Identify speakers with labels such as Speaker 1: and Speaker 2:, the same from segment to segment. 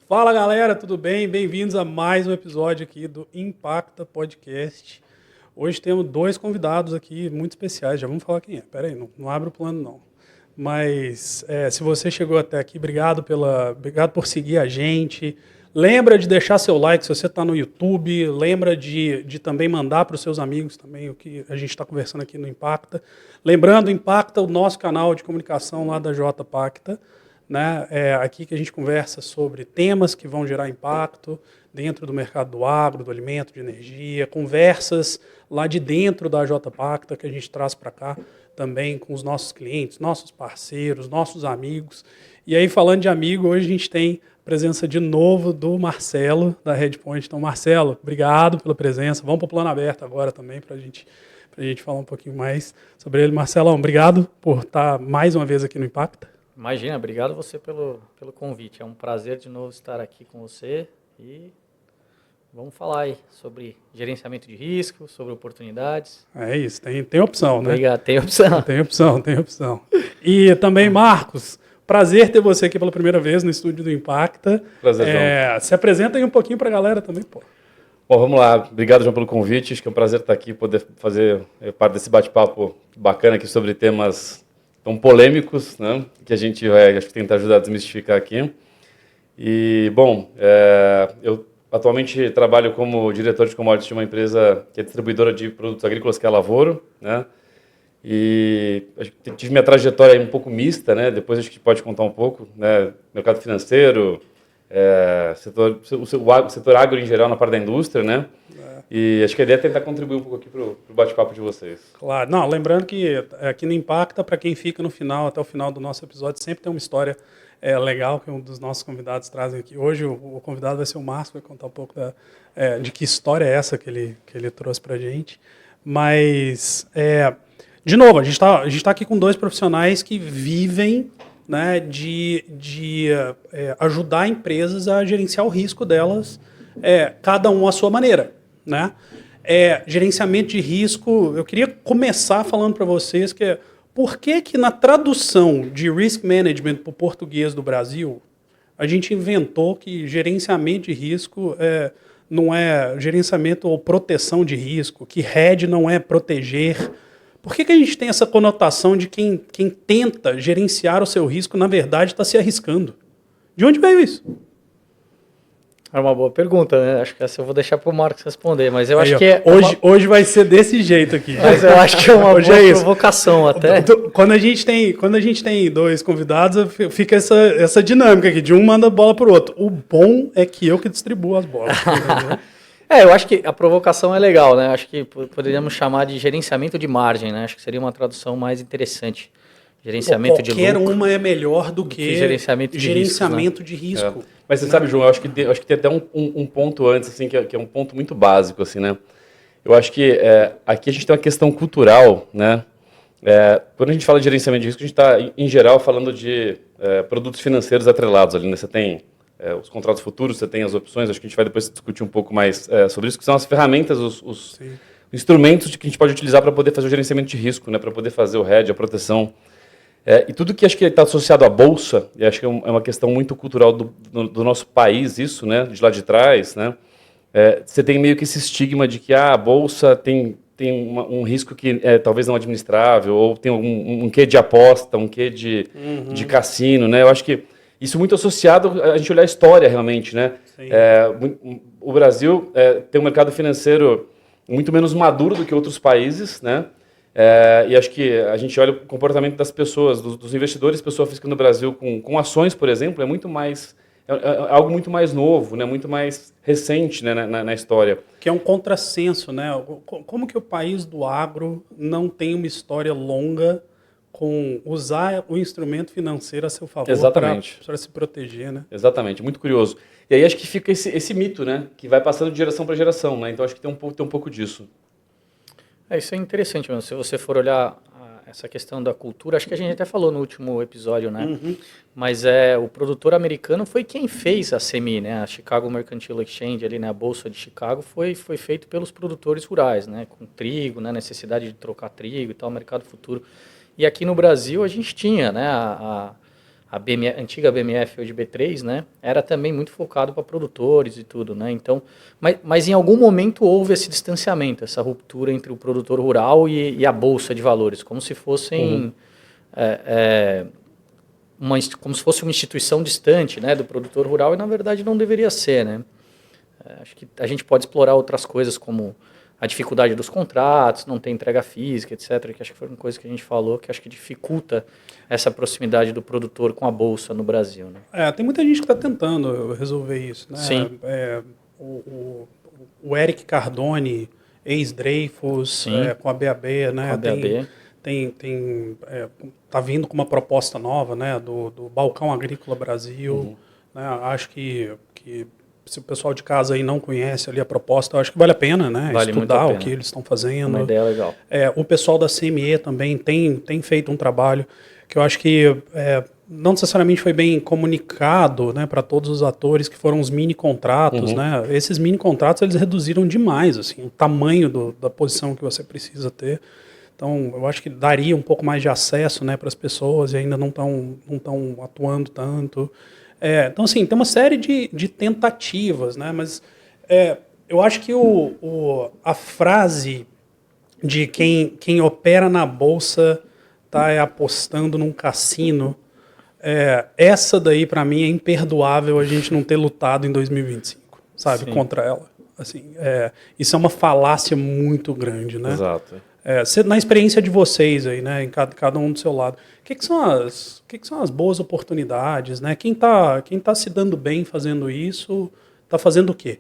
Speaker 1: Fala galera, tudo bem? Bem-vindos a mais um episódio aqui do Impacta Podcast. Hoje temos dois convidados aqui muito especiais, já vamos falar quem é. Pera aí, não abre o plano não. Mas se você chegou até aqui, obrigado por seguir a gente. Lembra de deixar seu like se você está no YouTube. Lembra de também mandar para os seus amigos também o que a gente está conversando aqui no Impacta. Lembrando, Impacta, o nosso canal de comunicação lá da J Pacta. Né? É aqui que a gente conversa sobre temas que vão gerar impacto dentro do mercado do agro, do alimento, de energia, conversas lá de dentro da J Pacta que a gente traz para cá também com os nossos clientes, nossos parceiros, nossos amigos. E aí, falando de amigo, hoje a gente tem presença de novo do Marcelo, da Redpoint. Então, Marcelo, obrigado pela presença. Vamos para o plano aberto agora também para a gente falar um pouquinho mais sobre ele. Marcelão, obrigado por estar mais uma vez aqui no Impacta.
Speaker 2: Imagina, obrigado você pelo convite. É um prazer de novo estar aqui com você e vamos falar aí sobre gerenciamento de risco, sobre oportunidades.
Speaker 1: É isso, tem opção, né?
Speaker 2: Obrigado, tem opção.
Speaker 1: Tem opção. E também, Marcos, prazer ter você aqui pela primeira vez no estúdio do Impacta.
Speaker 3: Prazer, João.
Speaker 1: Se apresenta aí um pouquinho para a galera também, pô.
Speaker 3: Bom, vamos lá. Obrigado, João, pelo convite. Acho que é um prazer estar aqui, poder fazer parte desse bate-papo bacana aqui sobre temas tão polêmicos, né, que a gente vai, acho que, tentar ajudar a desmistificar aqui. E, bom, eu atualmente trabalho como diretor de commodities de uma empresa que é distribuidora de produtos agrícolas, que é a Lavoro, né, e tive minha trajetória aí um pouco mista, né, depois acho que pode contar um pouco, né, mercado financeiro, setor agro em geral na parte da indústria, né, e acho que a ideia é tentar contribuir um pouco aqui para o bate-papo de vocês.
Speaker 1: Claro. Não, lembrando que aqui no Impacta, para quem fica no final, até o final do nosso episódio, sempre tem uma história legal que um dos nossos convidados trazem aqui. Hoje o convidado vai ser o Márcio, vai contar um pouco de que história é essa que ele trouxe para a gente. Mas, de novo, a gente tá aqui com dois profissionais que vivem, né, de ajudar empresas a gerenciar o risco delas, cada um à sua maneira. Né? Gerenciamento de risco, eu queria começar falando para vocês por que na tradução de risk management para o português do Brasil, a gente inventou que gerenciamento de risco não é gerenciamento ou proteção de risco, que hedge não é proteger. Por que a gente tem essa conotação de quem tenta gerenciar o seu risco, na verdade, está se arriscando? De onde veio isso?
Speaker 2: É uma boa pergunta, né? Acho que essa eu vou deixar para o Marcos responder, mas eu
Speaker 1: aí,
Speaker 2: acho que
Speaker 1: hoje vai ser desse jeito aqui.
Speaker 2: Mas eu acho que é uma boa provocação até.
Speaker 1: Quando a gente tem dois convidados, fica essa dinâmica aqui, de um manda a bola para o outro. O bom é que eu que distribuo as bolas.
Speaker 2: Eu acho que a provocação é legal, né? Acho que poderíamos chamar de gerenciamento de margem, né? Acho que seria uma tradução mais interessante. Gerenciamento de lucro.
Speaker 1: Qualquer uma é melhor do que gerenciamento de risco.
Speaker 3: Mas você sabe, João, eu acho que tem até um ponto antes, assim, que é um ponto muito básico, assim, né? Eu acho que aqui a gente tem uma questão cultural, né? Quando a gente fala de gerenciamento de risco, a gente está, em geral, falando de produtos financeiros atrelados ali, né? Você tem os contratos futuros, você tem as opções, acho que a gente vai depois discutir um pouco mais sobre isso, que são as ferramentas, os instrumentos que a gente pode utilizar para poder fazer o gerenciamento de risco, né? Para poder fazer o hedge, a proteção. E tudo que acho que está associado à bolsa, e acho que é uma questão muito cultural do nosso país, isso, né, de lá de trás, né, você tem meio que esse estigma de que a bolsa tem um risco que talvez não administrável, ou tem um quê de aposta, um quê de cassino, né, eu acho que isso muito associado a gente olhar a história realmente, né, o Brasil tem um mercado financeiro muito menos maduro do que outros países, né. E acho que a gente olha o comportamento das pessoas, dos investidores, pessoa física no Brasil com ações, por exemplo, é muito mais algo muito mais novo, né, muito mais recente, né, na história.
Speaker 1: Que é um contrassenso, né? Como que o país do agro não tem uma história longa com usar o instrumento financeiro a seu favor para se proteger, né?
Speaker 3: Exatamente, muito curioso. E aí acho que fica esse mito, né, que vai passando de geração para geração, né? Então acho que tem um pouco disso.
Speaker 2: Isso é interessante mesmo. Se você for olhar essa questão da cultura, acho que a gente até falou no último episódio, né?
Speaker 1: Uhum.
Speaker 2: Mas o produtor americano foi quem fez a CME, né? A Chicago Mercantile Exchange, ali, né? A Bolsa de Chicago, foi feito pelos produtores rurais, né? Com trigo, né? Necessidade de trocar trigo e tal, mercado futuro. E aqui no Brasil a gente tinha, né? antiga BMF, hoje B3, né, era também muito focado para produtores e tudo, né? Então, mas em algum momento houve esse distanciamento, essa ruptura entre o produtor rural e a bolsa de valores, como se fossem como se fosse uma instituição distante, né, do produtor rural, e na verdade não deveria ser, né? Acho que a gente pode explorar outras coisas como a dificuldade dos contratos, não ter entrega física, etc., que acho que foram coisas que a gente falou, que acho que dificulta essa proximidade do produtor com a bolsa no Brasil, né?
Speaker 1: Tem muita gente que está tentando resolver isso, né?
Speaker 2: Sim.
Speaker 1: O Eric Cardone, ex-Dreyfus, com a BAB, né?
Speaker 2: Com a BAB.
Speaker 1: Tá vindo com uma proposta nova, né? Do Balcão Agrícola Brasil. Né? Acho que se o pessoal de casa aí não conhece ali a proposta, eu acho que vale a pena, né?
Speaker 2: Vale muito a
Speaker 1: estudar
Speaker 2: pena.
Speaker 1: o que eles estão fazendo.
Speaker 2: Uma ideia legal.
Speaker 1: O pessoal da CME também tem feito um trabalho que eu acho que não necessariamente foi bem comunicado, né, para todos os atores, que foram os mini contratos, né? Esses mini contratos eles reduziram demais assim, o tamanho da posição que você precisa ter. Então, eu acho que daria um pouco mais de acesso, né, para as pessoas e ainda não estão atuando tanto. Então, assim, tem uma série de tentativas, né? Mas eu acho que a frase de quem opera na bolsa está apostando num cassino, essa daí, para mim, é imperdoável a gente não ter lutado em 2025, sabe,
Speaker 2: Sim.
Speaker 1: contra ela. Assim, isso é uma falácia muito grande, né?
Speaker 3: Exato.
Speaker 1: Na experiência de vocês aí, né, em cada um do seu lado, o que são as boas oportunidades, né? Quem tá se dando bem fazendo isso, tá fazendo o quê?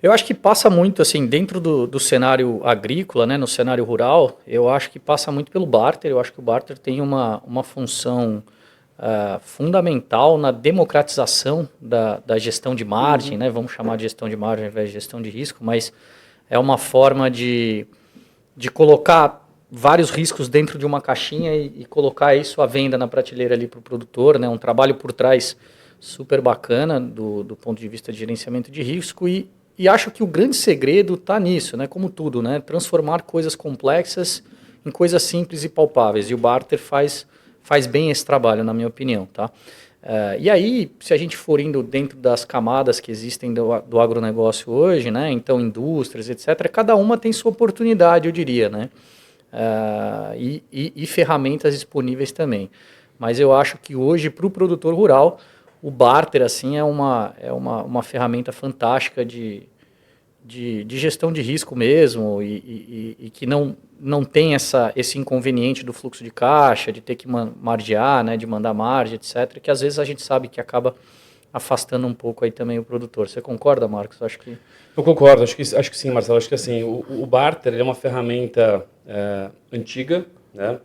Speaker 2: Eu acho que passa muito, assim, dentro do cenário agrícola, né, no cenário rural, eu acho que passa muito pelo barter. Eu acho que o barter tem uma função fundamental na democratização da gestão de margem, né? Vamos chamar de gestão de margem ao invés de gestão de risco, mas é uma forma de colocar vários riscos dentro de uma caixinha e colocar isso à venda na prateleira ali para o produtor, né? Um trabalho por trás super bacana do ponto de vista de gerenciamento de risco e acho que o grande segredo está nisso, né? Como tudo, né? Transformar coisas complexas em coisas simples e palpáveis. E o barter faz bem esse trabalho, na minha opinião, tá? E aí, se a gente for indo dentro das camadas que existem do agronegócio hoje, né? Então, indústrias, etc., cada uma tem sua oportunidade, eu diria, né? E ferramentas disponíveis também. Mas eu acho que hoje, para o produtor rural, o barter assim, é uma ferramenta fantástica de gestão de risco mesmo e que não tem esse inconveniente do fluxo de caixa, de ter que margear, né, de mandar margem, etc., que às vezes a gente sabe que acaba afastando um pouco aí também o produtor. Você concorda, Marcos? Acho que...
Speaker 3: Eu concordo, acho que sim, Marcelo. Acho que assim, o barter é uma ferramenta antiga, né?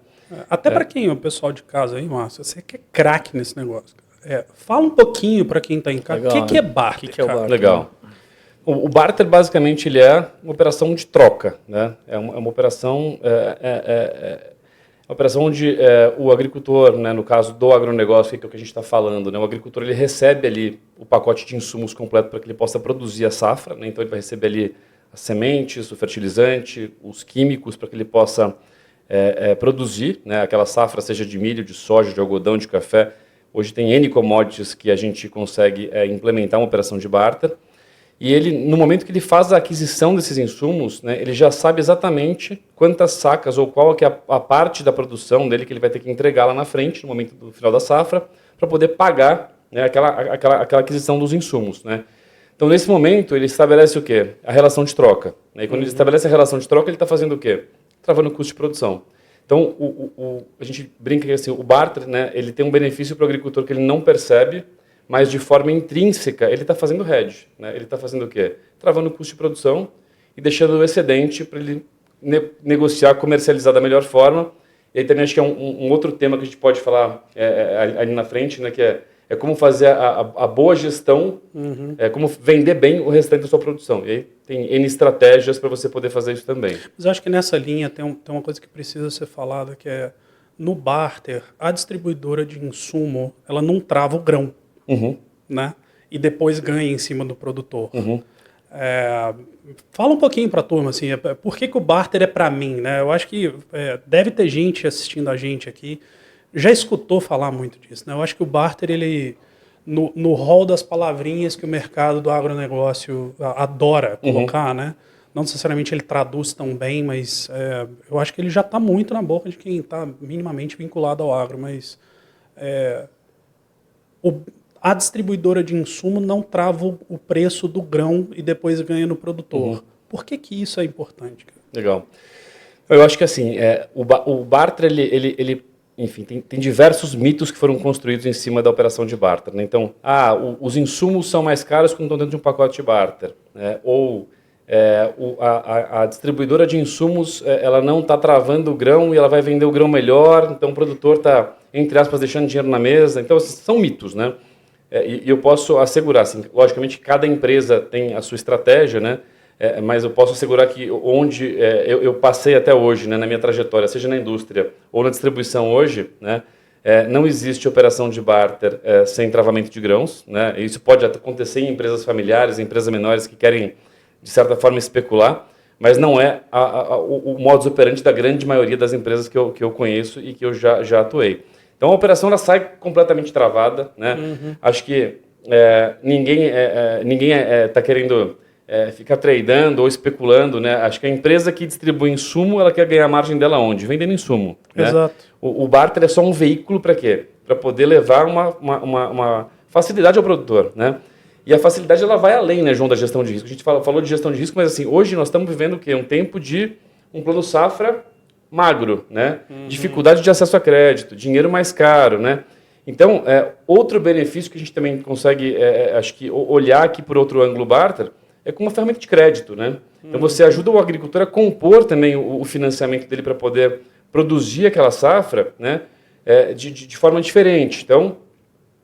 Speaker 1: Até para quem, o pessoal de casa aí, Márcio, você que é craque nesse negócio. Fala um pouquinho para quem está em casa. O que é barter?
Speaker 2: O que é o barter?
Speaker 3: Legal. O barter, basicamente, ele é uma operação de troca, né? É uma operação, uma operação onde o agricultor, né, no caso do agronegócio, que é o que a gente está falando, né, o agricultor ele recebe ali o pacote de insumos completo para que ele possa produzir a safra, né? Então ele vai receber ali as sementes, o fertilizante, os químicos para que ele possa produzir, né, aquela safra, seja de milho, de soja, de algodão, de café. Hoje tem N commodities que a gente consegue implementar uma operação de barter. E ele, no momento que ele faz a aquisição desses insumos, né, ele já sabe exatamente quantas sacas ou qual que é a parte da produção dele que ele vai ter que entregar lá na frente, no momento do final da safra, para poder pagar, né, aquela aquisição dos insumos, né? Então, nesse momento, ele estabelece o quê? A relação de troca. Né? E quando ele estabelece a relação de troca, ele está fazendo o quê? Travando o custo de produção. Então, a gente brinca que assim, o barter, né, ele tem um benefício para o agricultor que ele não percebe, mas de forma intrínseca ele está fazendo hedge, né? Ele está fazendo o quê? Travando o custo de produção e deixando o excedente para ele negociar, comercializar da melhor forma. E aí também acho que é um outro tema que a gente pode falar ali na frente, né? Que é como fazer a boa gestão, como vender bem o restante da sua produção. E aí tem N estratégias para você poder fazer isso também.
Speaker 1: Mas eu acho que nessa linha tem uma coisa que precisa ser falada, que é no barter, a distribuidora de insumo, ela não trava o grão. Né? E depois ganha em cima do produtor. Fala um pouquinho para a turma, assim, por que o barter é para mim? Né? Eu acho que deve ter gente assistindo a gente aqui já escutou falar muito disso, né? Eu acho que o barter, ele, no rol das palavrinhas que o mercado do agronegócio adora colocar, né? Não necessariamente ele traduz tão bem, mas eu acho que ele já está muito na boca de quem está minimamente vinculado ao agro, mas a distribuidora de insumo não trava o preço do grão e depois ganha no produtor. Por que isso é importante? Cara?
Speaker 3: Legal. Eu acho que assim, o barter, ele enfim, tem diversos mitos que foram construídos em cima da operação de barter. Né? Então, os insumos são mais caros quando estão dentro de um pacote de barter. Né? Ou a distribuidora de insumos ela não está travando o grão e ela vai vender o grão melhor, então o produtor está, entre aspas, deixando dinheiro na mesa. Então, são mitos, né? E eu posso assegurar, assim, logicamente, cada empresa tem a sua estratégia, né? Mas eu posso assegurar que onde eu passei até hoje, né, na minha trajetória, seja na indústria ou na distribuição hoje, né, não existe operação de barter sem travamento de grãos. Né? Isso pode acontecer em empresas familiares, em empresas menores que querem, de certa forma, especular, mas não é o modus operandi da grande maioria das empresas que eu conheço e que eu já atuei. Então a operação ela sai completamente travada. Né? Acho que ninguém está querendo ficar tradando ou especulando, né? Acho que a empresa que distribui insumo, ela quer ganhar a margem dela onde? Vendendo insumo.
Speaker 1: Exato.
Speaker 3: Né? O barter é só um veículo para quê? Para poder levar uma facilidade ao produtor, né? E a facilidade ela vai além, né, João, da gestão de risco. A gente falou de gestão de risco, mas assim, hoje nós estamos vivendo o quê? Um tempo de um plano safra magro, né? Dificuldade de acesso a crédito, dinheiro mais caro, né? Então, outro benefício que a gente também consegue, acho que olhar aqui por outro ângulo barter, é como uma ferramenta de crédito, né? Então você ajuda o agricultor a compor também o financiamento dele para poder produzir aquela safra, né? De forma diferente. Então,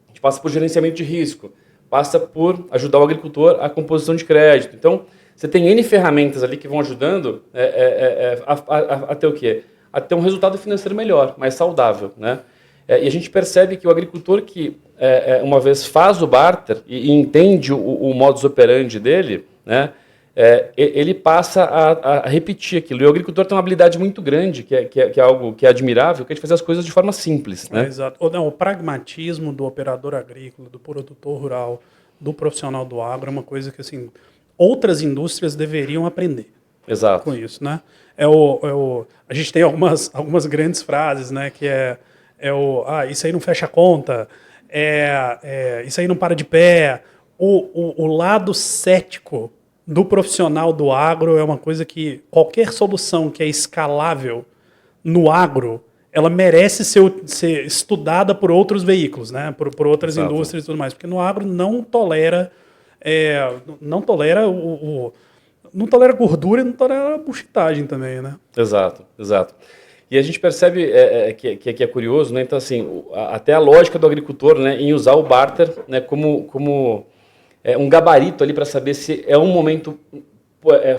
Speaker 3: a gente passa por gerenciamento de risco, passa por ajudar o agricultor a composição de crédito. Então, você tem N ferramentas ali que vão ajudando a ter o quê? A ter um resultado financeiro melhor, mais saudável, né? E a gente percebe que o agricultor que, uma vez faz o barter e entende o modus operandi dele, né, ele passa a repetir aquilo. E o agricultor tem uma habilidade muito grande, que é algo que é admirável, que é de fazer as coisas de forma simples. Né?
Speaker 1: Exato. O pragmatismo do operador agrícola, do produtor rural, do profissional do agro é uma coisa que assim, outras indústrias deveriam aprender.
Speaker 3: Exato.
Speaker 1: Com isso, né? A gente tem algumas grandes frases, né, que isso aí não fecha a conta, isso aí não para de pé. O lado cético do profissional do agro é uma coisa que qualquer solução que é escalável no agro, ela merece ser estudada por outros veículos, né? por outras
Speaker 3: Exato.
Speaker 1: indústrias e tudo mais, porque no agro não tolera gordura e não tolera buchitagem também, né?
Speaker 3: Exato, exato. E a gente percebe que é curioso, né? Então, assim, até a lógica do agricultor, né, em usar o barter, né, como um gabarito ali para saber se é um momento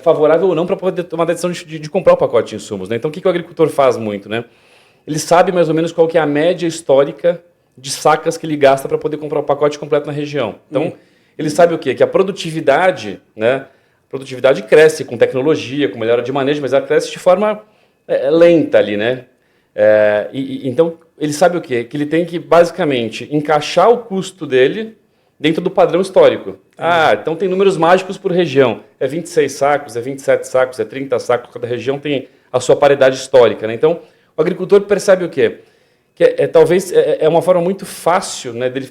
Speaker 3: favorável ou não para poder tomar a decisão de comprar o pacote de insumos. Né? Então, o que o agricultor faz muito? Né? Ele sabe mais ou menos qual que é a média histórica de sacas que ele gasta para poder comprar o pacote completo na região. Então, ele sabe o quê? Que a produtividade, né, cresce com tecnologia, com melhora de manejo, mas ela cresce de forma lenta ali, né? Então, ele sabe o quê? Que ele tem que, basicamente, encaixar o custo dele dentro do padrão histórico. Então tem números mágicos por região. É 26 sacos, é 27 sacos, é 30 sacos. Cada região tem a sua paridade histórica. Né? Então, o agricultor percebe o quê? Que talvez é uma forma muito fácil, né, dele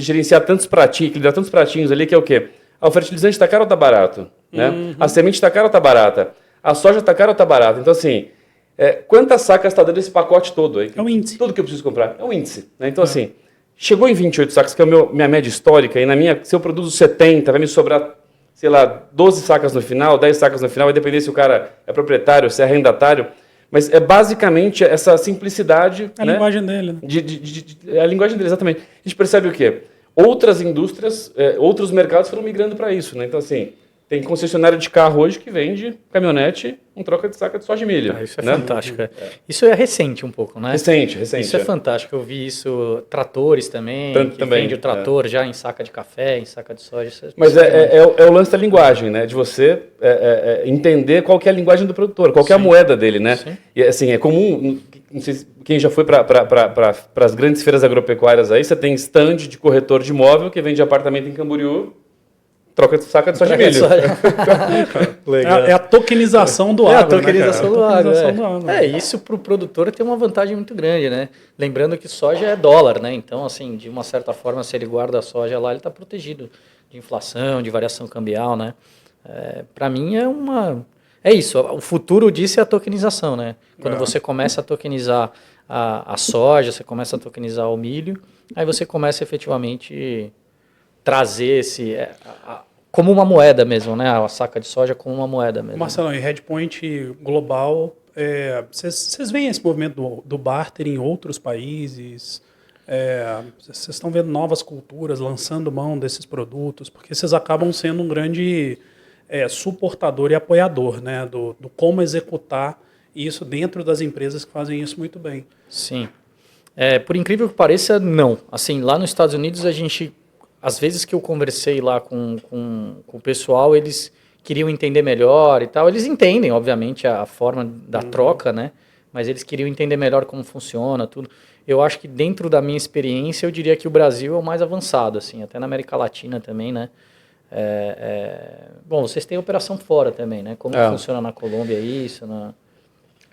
Speaker 3: gerenciar tantos pratinhos, equilibrar tantos pratinhos ali, que é o quê? O fertilizante está caro ou está barato? Né? A semente está cara ou está barata? A soja está cara ou está barata? Então, assim, quantas sacas está dando esse pacote todo aí?
Speaker 1: É um índice.
Speaker 3: Tudo que eu preciso comprar é um índice. Né? Então, assim, chegou em 28 sacas, que é a minha média histórica, e se eu produzo 70, vai me sobrar, sei lá, 12 sacas no final, 10 sacas no final, vai depender se o cara é proprietário, se é arrendatário. Mas é basicamente essa simplicidade.
Speaker 1: A linguagem dele. Né?
Speaker 3: A linguagem dele, exatamente. A gente percebe o quê? Outras indústrias, outros mercados foram migrando para isso. Né? Então, assim, tem concessionário de carro hoje que vende caminhonete com troca de saca de soja e milho.
Speaker 2: Isso é fantástico. Isso é recente um pouco, né?
Speaker 3: Recente.
Speaker 2: Isso é fantástico. Eu vi isso, tratores também, vende o trator já em saca de café, em saca de soja.
Speaker 3: Mas é o lance da linguagem, né? De você entender qual que é a linguagem do produtor, qual que é a moeda dele, né?
Speaker 2: Sim.
Speaker 3: E assim, é comum, não sei quem já foi para as grandes feiras agropecuárias aí, você tem stand de corretor de imóvel que vende apartamento em Camboriú, saca de soja de milho.
Speaker 1: É a tokenização do agro.
Speaker 2: É a tokenização do agro.
Speaker 1: agro.
Speaker 2: Isso para o produtor tem uma vantagem muito grande, né? Lembrando que soja é dólar, né? Então, assim, de uma certa forma, se ele guarda a soja lá, ele está protegido de inflação, de variação cambial, né? Para mim é isso. O futuro disso é a tokenização, né? Quando você começa a tokenizar a soja, você começa a tokenizar o milho, aí você começa efetivamente trazer como uma moeda mesmo, né? A saca de soja como uma moeda mesmo.
Speaker 1: Marcelão, e Headpoint Global, vocês veem esse movimento do barter em outros países? Vocês estão vendo novas culturas lançando mão desses produtos? Porque vocês acabam sendo um grande suportador e apoiador, né? Do como executar isso dentro das empresas que fazem isso muito bem.
Speaker 2: Sim. Por incrível que pareça, não. Assim, lá nos Estados Unidos, a gente... Às vezes que eu conversei lá com o pessoal, eles queriam entender melhor e tal. Eles entendem, obviamente, a forma da troca, né? Mas eles queriam entender melhor como funciona, tudo. Eu acho que dentro da minha experiência, eu diria que o Brasil é o mais avançado, assim, até na América Latina também, né? Bom, vocês têm operação fora também, né? Como funciona na Colômbia isso?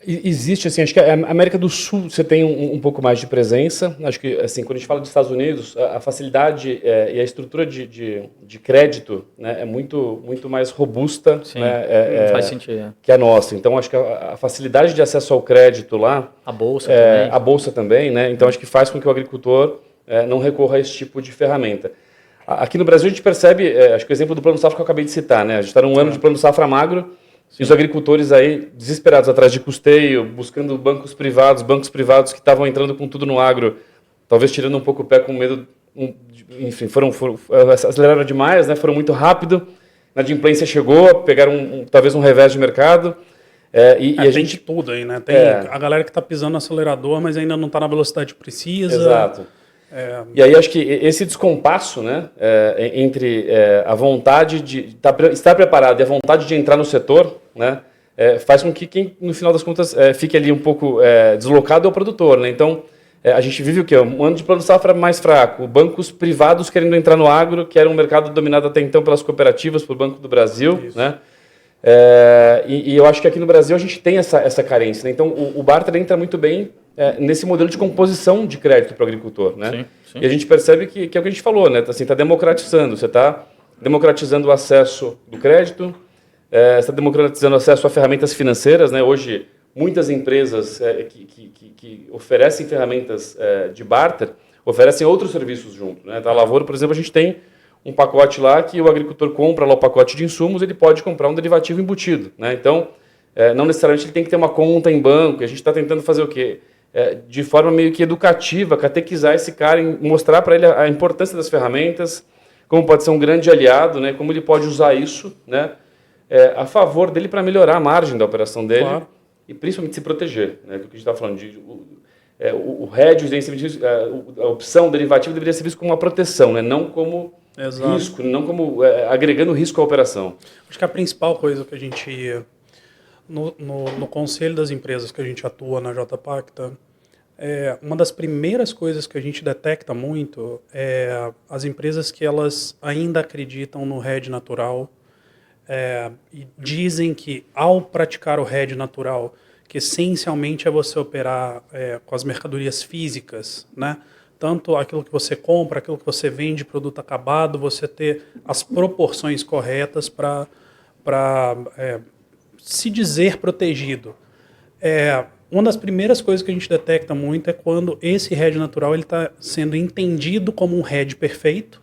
Speaker 3: Existe, assim, acho que a América do Sul você tem um pouco mais de presença. Acho que, assim, quando a gente fala dos Estados Unidos, a facilidade e a estrutura de crédito, né, é muito mais robusta.
Speaker 2: Sim,
Speaker 3: né,
Speaker 2: faz sentido.
Speaker 3: Que a nossa. Então, acho que a facilidade de acesso ao crédito lá...
Speaker 2: A Bolsa também.
Speaker 3: A Bolsa também, né? Então, acho que faz com que o agricultor não recorra a esse tipo de ferramenta. Aqui no Brasil, a gente percebe, acho que o exemplo do Plano Safra que eu acabei de citar, né? A gente está num ano de Plano Safra magro, e os agricultores aí desesperados atrás de custeio, buscando bancos privados que estavam entrando com tudo no agro, talvez tirando um pouco o pé com medo, enfim, aceleraram demais, né? Foram muito rápido, a inadimplência chegou, pegaram talvez um revés de mercado.
Speaker 1: E a gente tem tudo aí, né? Tem a galera que está pisando no acelerador, mas ainda não está na velocidade que precisa.
Speaker 3: Exato. E aí acho que esse descompasso, né, entre a vontade de estar preparado e a vontade de entrar no setor, né, faz com que quem, no final das contas, fique ali um pouco deslocado é o produtor. Né? Então, a gente vive o quê? Um ano de plano safra mais fraco, bancos privados querendo entrar no agro, que era um mercado dominado até então pelas cooperativas, por Banco do Brasil. Né? E eu acho que aqui no Brasil a gente tem essa carência. Né? Então, o barter entra muito bem nesse modelo de composição de crédito para o agricultor. Né?
Speaker 2: Sim, sim.
Speaker 3: E a gente percebe que é o que a gente falou, né? Assim, está democratizando. Você está democratizando o acesso do crédito, você está democratizando o acesso a ferramentas financeiras. Né? Hoje, muitas empresas que oferecem ferramentas de barter oferecem outros serviços junto. Né? Da Lavoura, por exemplo, a gente tem um pacote lá que o agricultor compra lá o pacote de insumos, ele pode comprar um derivativo embutido. Né? Então, não necessariamente ele tem que ter uma conta em banco. A gente está tentando fazer o quê? De forma meio que educativa, catequizar esse cara, mostrar para ele a importância das ferramentas, como pode ser um grande aliado, né? Como ele pode usar isso, né? A favor dele para melhorar a margem da operação dele. Claro. E principalmente se proteger. Né? Do que a gente está falando, o hedge, a opção derivativa deveria ser visto como uma proteção, né? Não como risco, não como agregando risco à operação.
Speaker 1: Acho que a principal coisa que a gente... No conselho das empresas que a gente atua na JPacta, uma das primeiras coisas que a gente detecta muito é as empresas que elas ainda acreditam no hedge natural e dizem que ao praticar o hedge natural, que essencialmente é você operar com as mercadorias físicas, né? Tanto aquilo que você compra, aquilo que você vende, produto acabado, você ter as proporções corretas para se dizer protegido. Uma das primeiras coisas que a gente detecta muito é quando esse hedge natural está sendo entendido como um hedge perfeito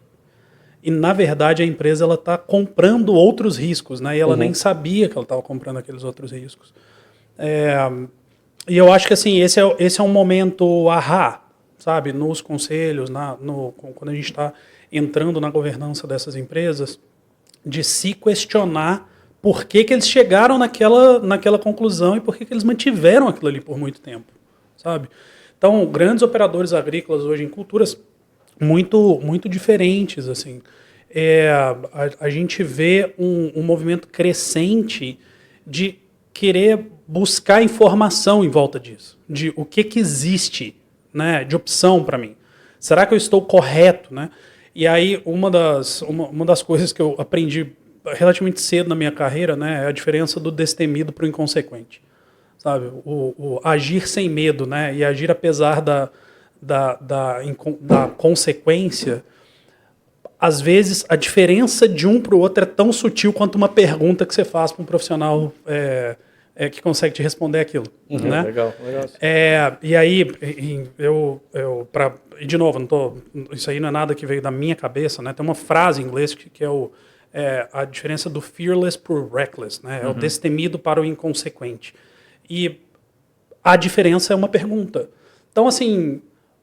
Speaker 1: e, na verdade, a empresa está comprando outros riscos, né? E ela nem sabia que ela estava comprando aqueles outros riscos. E eu acho que assim, esse é um momento ahá, sabe? Nos conselhos, quando a gente está entrando na governança dessas empresas, de se questionar por que eles chegaram naquela conclusão e por que eles mantiveram aquilo ali por muito tempo, sabe? Então, grandes operadores agrícolas hoje em culturas muito, muito diferentes, assim. A gente vê um movimento crescente de querer buscar informação em volta disso, de o que existe, né, de opção para mim. Será que eu estou correto, né? E aí uma das coisas que eu aprendi relativamente cedo na minha carreira, né, é a diferença do destemido para o inconsequente, sabe? O agir sem medo, né, e agir apesar da consequência. Às vezes a diferença de um para o outro é tão sutil quanto uma pergunta que você faz para um profissional que consegue te responder aquilo. Né?
Speaker 2: Legal.
Speaker 1: E aí, de novo, isso aí não é nada que veio da minha cabeça, né? Tem uma frase em inglês que é a diferença do fearless por reckless, né? É o destemido para o inconsequente. E a diferença é uma pergunta. Então, assim,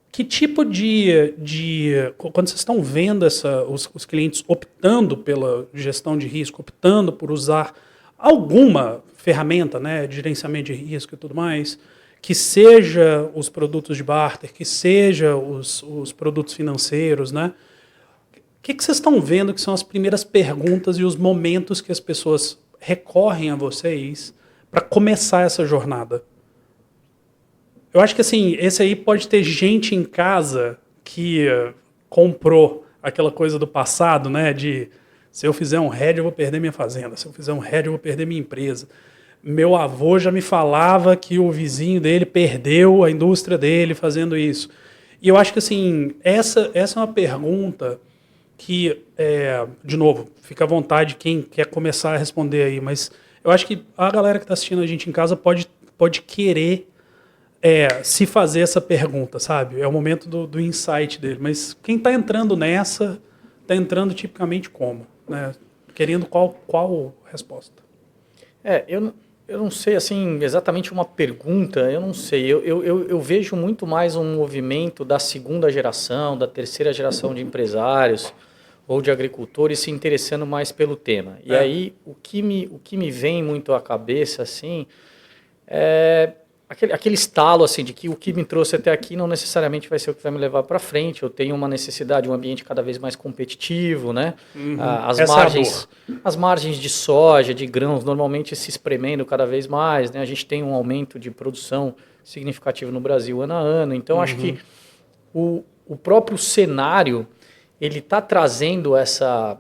Speaker 1: que tipo quando vocês estão vendo os clientes optando pela gestão de risco, optando por usar alguma ferramenta, né, de gerenciamento de risco e tudo mais, que seja os produtos de barter, que seja os produtos financeiros, né? O que vocês estão vendo que são as primeiras perguntas e os momentos que as pessoas recorrem a vocês para começar essa jornada? Eu acho que assim, esse aí pode ter gente em casa que comprou aquela coisa do passado, né? De se eu fizer um hedge eu vou perder minha fazenda, se eu fizer um hedge eu vou perder minha empresa. Meu avô já me falava que o vizinho dele perdeu a indústria dele fazendo isso. E eu acho que assim, essa é uma pergunta que, de novo, fica à vontade quem quer começar a responder aí, mas eu acho que a galera que está assistindo a gente em casa pode querer se fazer essa pergunta, sabe? É o momento do insight dele. Mas quem está entrando nessa, está entrando tipicamente como? Né? Querendo qual resposta?
Speaker 2: Eu não sei, assim, exatamente uma pergunta, eu não sei. Eu vejo muito mais um movimento da segunda geração, da terceira geração de empresários ou de agricultores se interessando mais pelo tema. E aí, o que me vem muito à cabeça, assim, é aquele estalo assim, de que o que me trouxe até aqui não necessariamente vai ser o que vai me levar para frente. Eu tenho uma necessidade, um ambiente cada vez mais competitivo, né? As margens de soja, de grãos, normalmente se espremendo cada vez mais, né? A gente tem um aumento de produção significativo no Brasil ano a ano. Então, acho que o próprio cenário ele está trazendo essa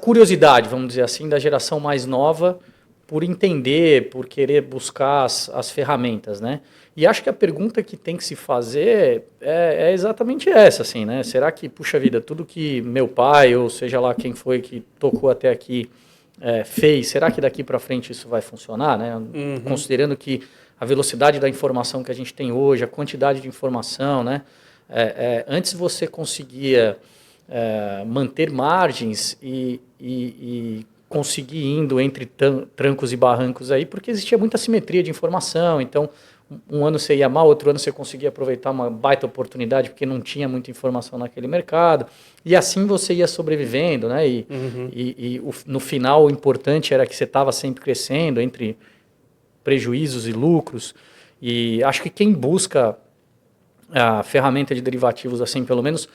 Speaker 2: curiosidade, vamos dizer assim, da geração mais nova por entender, por querer buscar as ferramentas, né? E acho que a pergunta que tem que se fazer é exatamente essa, assim, né? Será que, puxa vida, tudo que meu pai, ou seja lá quem foi que tocou até aqui, fez, será que daqui para frente isso vai funcionar, né? Considerando que a velocidade da informação que a gente tem hoje, a quantidade de informação, né? Antes você conseguia manter margens e conseguir indo entre trancos e barrancos aí, porque existia muita simetria de informação. Então, um ano você ia mal, outro ano você conseguia aproveitar uma baita oportunidade porque não tinha muita informação naquele mercado. E assim você ia sobrevivendo, né? No final, o importante era que você estava sempre crescendo entre prejuízos e lucros. E acho que quem busca a ferramenta de derivativos, assim, pelo menos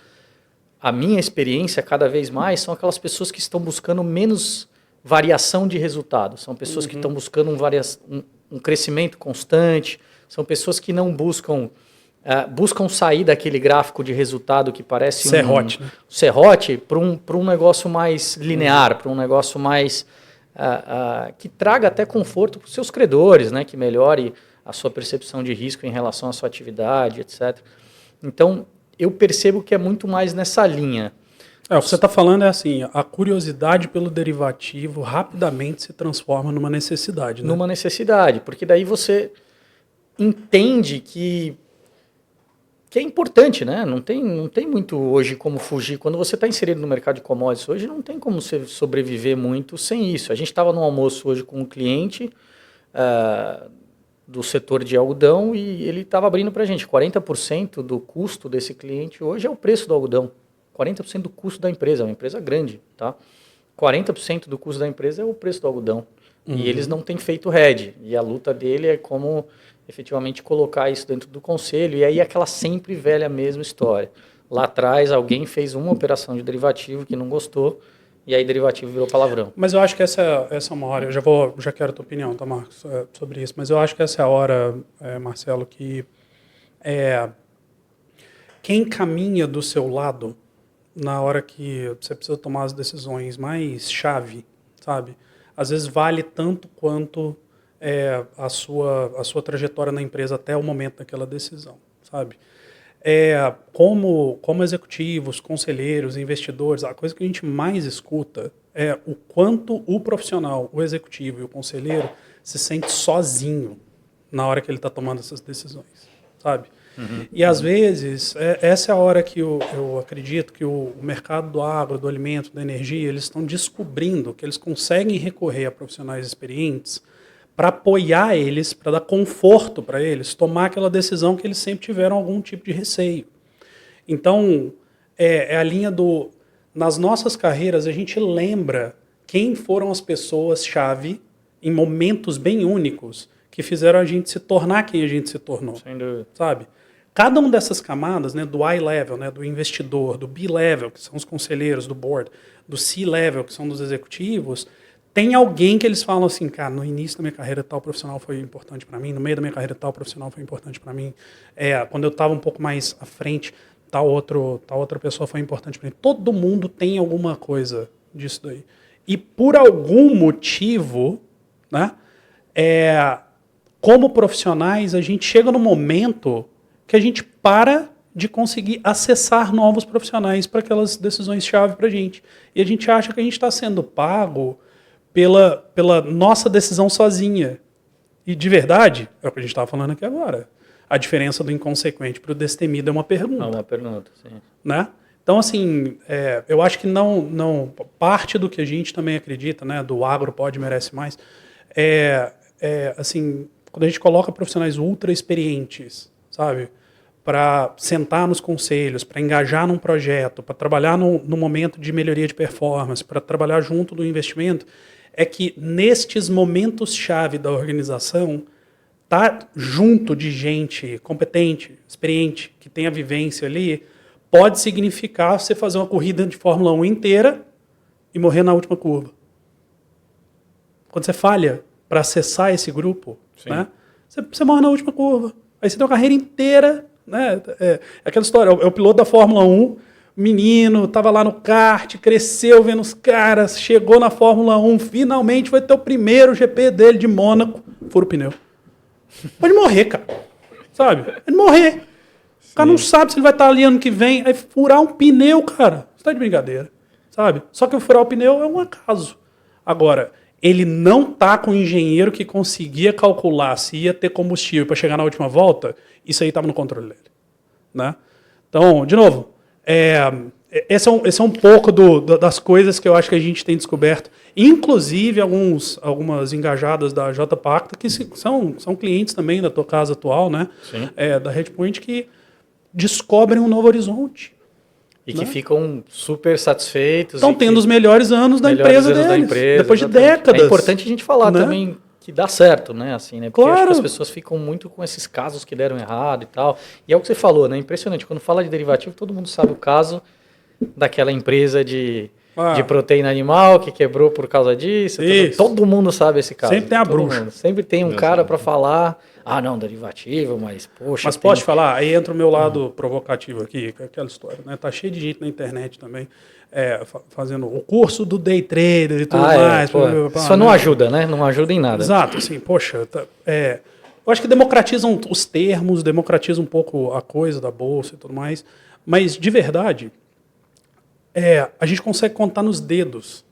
Speaker 2: a minha experiência cada vez mais, são aquelas pessoas que estão buscando menos variação de resultado. São pessoas que estão buscando um crescimento constante, são pessoas que não buscam sair daquele gráfico de resultado que parece
Speaker 1: serrote,
Speaker 2: né? Serrote para um negócio mais linear, para um negócio mais que traga até conforto para os seus credores, né? Que melhore a sua percepção de risco em relação à sua atividade, etc. Então, eu percebo que é muito mais nessa linha.
Speaker 1: O que você está falando é assim, a curiosidade pelo derivativo rapidamente se transforma numa necessidade, né?
Speaker 2: Numa necessidade, porque daí você entende que é importante, né? Não tem muito hoje como fugir. Quando você está inserido no mercado de commodities hoje, não tem como você sobreviver muito sem isso. A gente estava no almoço hoje com um cliente do setor de algodão e ele estava abrindo para a gente 40% do custo desse cliente hoje é o preço do algodão. 40% do custo da empresa, é uma empresa grande, tá? 40% do custo da empresa é o preço do algodão. E eles não têm feito hedge. E a luta dele é como efetivamente colocar isso dentro do conselho. E aí aquela sempre velha mesma história. Lá atrás alguém fez uma operação de derivativo que não gostou e aí derivativo virou palavrão.
Speaker 1: Mas eu acho que essa é uma hora, já quero a tua opinião, tá, Marcos, sobre isso, mas eu acho que essa é a hora, Marcelo, que quem caminha do seu lado na hora que você precisa tomar as decisões mais chave, sabe? Às vezes vale tanto quanto a sua trajetória na empresa até o momento daquela decisão, sabe? Como executivos, conselheiros, investidores, a coisa que a gente mais escuta é o quanto o profissional, o executivo e o conselheiro se sente sozinho na hora que ele está tomando essas decisões, sabe? E às vezes, essa é a hora que eu acredito que o mercado do agro, do alimento, da energia, eles estão descobrindo que eles conseguem recorrer a profissionais experientes para apoiar eles, para dar conforto para eles, tomar aquela decisão que eles sempre tiveram algum tipo de receio. Então, é a linha do... Nas nossas carreiras, a gente lembra quem foram as pessoas-chave em momentos bem únicos que fizeram a gente se tornar quem a gente se tornou.
Speaker 2: Sem dúvida.
Speaker 1: Sabe? Cada uma dessas camadas, né, do I-level, né, do investidor, do B-level, que são os conselheiros do board, do C-level, que são dos executivos, tem alguém que eles falam assim, cara, no início da minha carreira tal profissional foi importante para mim, no meio da minha carreira tal profissional foi importante para mim, quando eu estava um pouco mais à frente, tal outra pessoa foi importante para mim. Todo mundo tem alguma coisa disso daí. E por algum motivo, né, como profissionais, a gente chega no momento que a gente para de conseguir acessar novos profissionais para aquelas decisões-chave para a gente. E a gente acha que a gente está sendo pago pela nossa decisão sozinha. E, de verdade, é o que a gente estava falando aqui agora. A diferença do inconsequente para o destemido é uma pergunta.
Speaker 2: É uma pergunta, sim.
Speaker 1: Né? Então, assim, eu acho que não parte do que a gente também acredita, né, do agro pode, merece mais, assim, quando a gente coloca profissionais ultra experientes, sabe, para sentar nos conselhos, para engajar num projeto, para trabalhar no momento de melhoria de performance, para trabalhar junto do investimento, é que nestes momentos-chave da organização, tá junto de gente competente, experiente, que tem a vivência ali, pode significar você fazer uma corrida de Fórmula 1 inteira e morrer na última curva. Quando você falha para acessar esse grupo, né, você morre na última curva. Aí você tem uma carreira inteira, né, aquela história, é o piloto da Fórmula 1, menino, estava lá no kart, cresceu vendo os caras, chegou na Fórmula 1, finalmente foi ter o primeiro GP dele de Mônaco, fura o pneu. Pode morrer, cara. Sabe? Pode morrer. O cara não sabe se ele vai estar ali ano que vem, aí furar um pneu, cara. Você tá de brincadeira. Sabe? Só que o furar o pneu é um acaso. Agora, ele não tá com o engenheiro que conseguia calcular se ia ter combustível para chegar na última volta, isso aí estava no controle dele. Né? Então, de novo, esse é um pouco das coisas que eu acho que a gente tem descoberto. Inclusive, algumas engajadas da J-Pacta, que são clientes também da tua casa atual, né? Da Redpoint, que descobrem um novo horizonte.
Speaker 2: E que ficam super satisfeitos.
Speaker 1: Estão tendo os melhores anos da empresa deles, depois de décadas.
Speaker 2: É importante a gente falar também que dá certo, né? Assim, né? Porque eu acho que as pessoas ficam muito com esses casos que deram errado e tal. E é o que você falou, né? Impressionante. Quando fala de derivativo, todo mundo sabe o caso daquela empresa de proteína animal que quebrou por causa disso. Todo mundo sabe esse caso.
Speaker 1: Sempre tem a bruxa.
Speaker 2: Sempre tem um cara para falar, não, derivativo, mas poxa...
Speaker 1: Mas posso te falar? Aí entra o meu lado provocativo aqui, aquela história, né? Tá cheio de gente na internet também fazendo o curso do day trader e tudo mais.
Speaker 2: Isso não ajuda, né? Não ajuda em nada.
Speaker 1: Exato, assim, poxa... eu acho que democratizam os termos, democratizam um pouco a coisa da bolsa e tudo mais, mas de verdade... a gente consegue contar nos dedos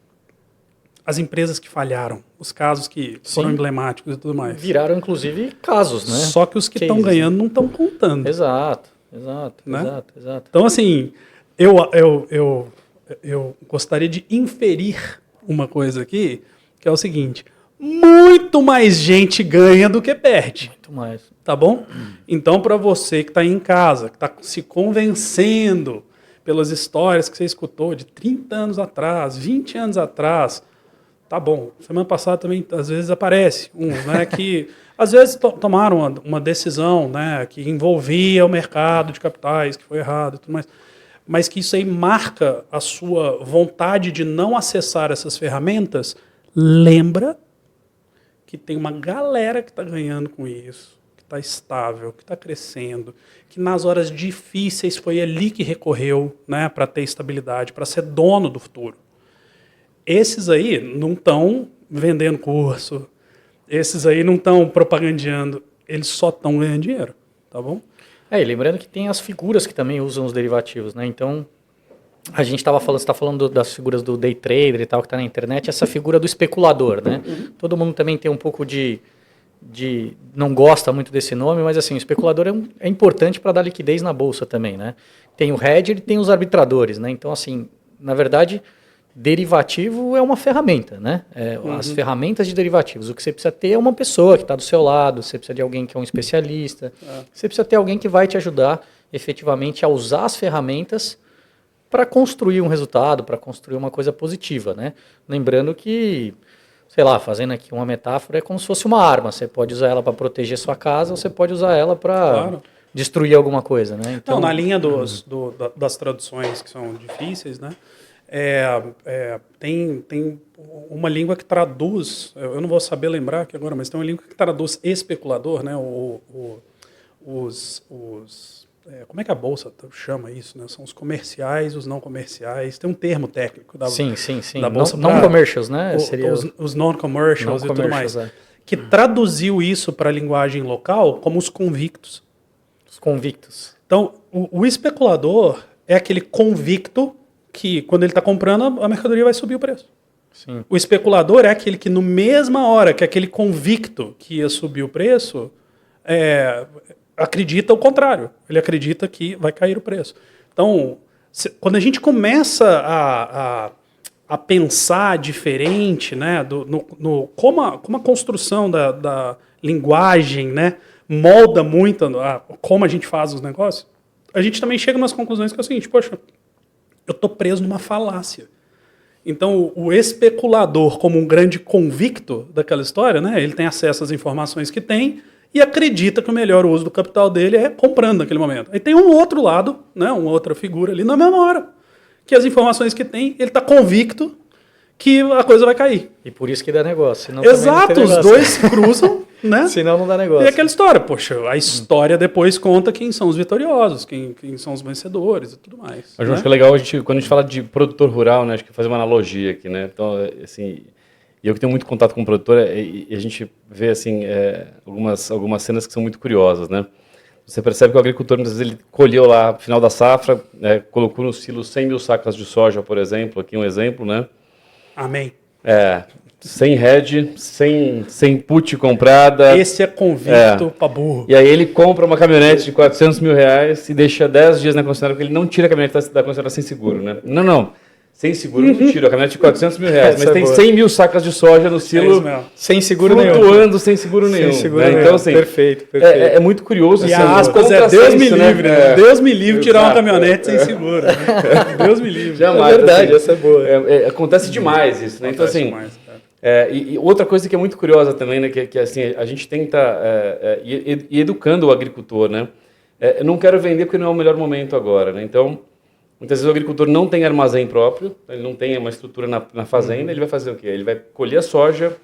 Speaker 1: as empresas que falharam, os casos que foram emblemáticos e tudo mais.
Speaker 2: Viraram, inclusive, casos, né?
Speaker 1: Só que os que estão ganhando não estão contando.
Speaker 2: Exato.
Speaker 1: Né? Exato. Então, assim, eu gostaria de inferir uma coisa aqui, que é o seguinte, muito mais gente ganha do que perde.
Speaker 2: Muito mais.
Speaker 1: Tá bom? Então, para você que está aí em casa, que está se convencendo pelas histórias que você escutou de 30 anos atrás, 20 anos atrás, tá bom. Semana passada também, às vezes, aparece né, que às vezes tomaram uma decisão, né, que envolvia o mercado de capitais, que foi errado e tudo mais. mas que isso aí marca a sua vontade de não acessar essas ferramentas, lembra que tem uma galera que está ganhando com isso, que está estável, que está crescendo, que nas horas difíceis foi ali que recorreu, né, para ter estabilidade, para ser dono do futuro. Esses aí não estão vendendo curso, esses aí não estão propagandeando, eles só estão ganhando dinheiro, tá bom?
Speaker 2: E lembrando que tem as figuras que também usam os derivativos, né? Então, a gente estava falando, você está falando das figuras do day trader e tal, que está na internet, essa figura do especulador, né? Todo mundo também tem um pouco de não gosta muito desse nome, mas assim, o especulador é importante para dar liquidez na bolsa também, né? Tem o hedger e tem os arbitradores, né? Então, assim, na verdade, derivativo é uma ferramenta, né? As ferramentas de derivativos. O que você precisa ter é uma pessoa que está do seu lado, você precisa de alguém que é um especialista, você precisa ter alguém que vai te ajudar efetivamente a usar as ferramentas para construir um resultado, para construir uma coisa positiva, né? Lembrando que, sei lá, fazendo aqui uma metáfora, é como se fosse uma arma. Você pode usar ela para proteger sua casa, ou você pode usar ela para destruir alguma coisa, né?
Speaker 1: Então, na linha das traduções que são difíceis, né? Tem uma língua que traduz, eu não vou saber lembrar aqui agora, mas tem uma língua que traduz especulador, né? Como é que a bolsa chama isso, né? São os comerciais, os não comerciais. Tem um termo técnico da bolsa.
Speaker 2: Não commercials, né?
Speaker 1: Os non-commercials e tudo mais. Que traduziu isso para a linguagem local como os convictos.
Speaker 2: Os convictos.
Speaker 1: Então, o especulador é aquele convicto que, quando ele está comprando, a mercadoria vai subir o preço.
Speaker 2: Sim.
Speaker 1: O especulador é aquele que, na mesma hora que aquele convicto que ia subir o preço, acredita o contrário. Ele acredita que vai cair o preço. Então, quando a gente começa a pensar diferente, né, como a construção da linguagem, né, molda muito como a gente faz os negócios, a gente também chega nas conclusões que é o seguinte: poxa, eu estou preso numa falácia. Então, o especulador, como um grande convicto daquela história, né, ele tem acesso às informações que tem e acredita que o melhor uso do capital dele é comprando naquele momento. Aí tem um outro lado, né, uma outra figura ali na mesma hora, que as informações que tem, ele está convicto que a coisa vai cair.
Speaker 2: E por isso que dá negócio. Senão
Speaker 1: Exato, os dois cruzam, né?
Speaker 2: Senão não dá negócio.
Speaker 1: E aquela história, poxa, a história depois conta quem são os vitoriosos, quem são os vencedores e tudo mais.
Speaker 3: Mas eu acho que é legal, quando a gente fala de produtor rural, né, acho que fazer uma analogia aqui, né? Então, assim, e eu que tenho muito contato com o produtor, e a gente vê, assim, algumas cenas que são muito curiosas, né? Você percebe que o agricultor, muitas vezes, ele colheu lá, no final da safra, colocou no silo 100 mil sacas de soja, por exemplo, aqui um exemplo, né?
Speaker 1: Amém.
Speaker 3: Sem hedge, sem put comprada.
Speaker 1: Esse é convicto pra burro.
Speaker 3: E aí ele compra uma caminhonete de 400 mil reais e deixa 10 dias na concessionária, porque ele não tira a caminhonete da concessionária sem seguro, né? Não. Sem seguro não tira a caminhonete de 400 mil reais, mas tem 100 mil sacas de soja no silo,
Speaker 2: sem seguro
Speaker 3: flutuando sem seguro nenhum. Né? Então, assim,
Speaker 2: perfeito.
Speaker 3: É muito curioso.
Speaker 1: E
Speaker 3: assim,
Speaker 1: a aspas Deus me livre, né? Deus me livre tirar uma caminhonete sem seguro. Né? Deus me livre.
Speaker 3: Jamais.
Speaker 2: É verdade,
Speaker 3: assim,
Speaker 2: essa é boa.
Speaker 3: Acontece demais isso, né? Então, assim... E outra coisa que é muito curiosa também, né, que assim, a gente tenta ir educando o agricultor, né? Eu não quero vender porque não é o melhor momento agora, né? Então, muitas vezes o agricultor não tem armazém próprio, ele não tem uma estrutura na fazenda, ele vai fazer o quê? Ele vai colher a soja,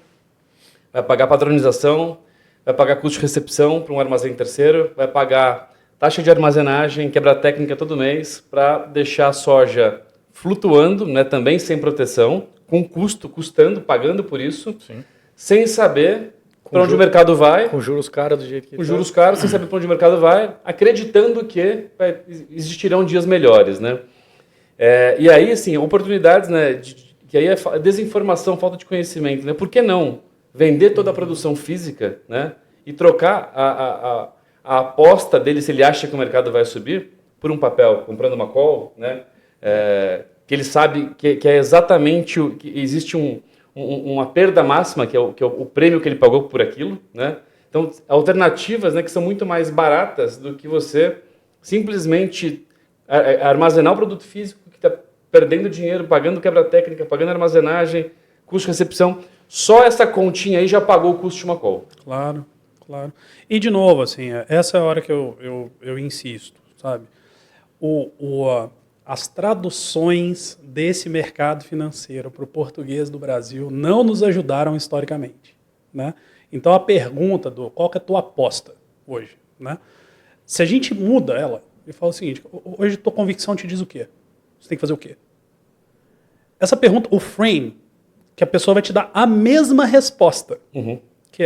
Speaker 3: vai pagar padronização, vai pagar custo de recepção para um armazém terceiro, vai pagar taxa de armazenagem, quebra técnica todo mês para deixar a soja flutuando, né, também sem proteção, com custando, pagando por isso, sim, sem saber para onde o mercado vai.
Speaker 2: Com juros caros do jeito que
Speaker 3: com juros caros, sem saber para onde o mercado vai, acreditando que existirão dias melhores, né? E aí, assim, oportunidades, né, que aí é desinformação, falta de conhecimento, né? Por que não vender toda a produção física, né, e trocar a aposta dele, se ele acha que o mercado vai subir, por um papel, comprando uma call, né? Que ele sabe que é exatamente que existe uma perda máxima, que é o prêmio que ele pagou por aquilo, né? Então, alternativas, né, que são muito mais baratas do que você simplesmente armazenar o produto físico que está perdendo dinheiro, pagando quebra técnica, pagando armazenagem, custo de recepção. Só essa continha aí já pagou o custo de uma call.
Speaker 1: Claro. E, de novo, assim, essa é a hora que eu insisto, sabe? as traduções desse mercado financeiro para o português do Brasil não nos ajudaram historicamente, né? Então a pergunta do qual que é a tua aposta hoje, né? Se a gente muda ela e fala o seguinte, hoje tua convicção te diz o quê? Você tem que fazer o quê? Essa pergunta, o frame, que a pessoa vai te dar a mesma resposta, que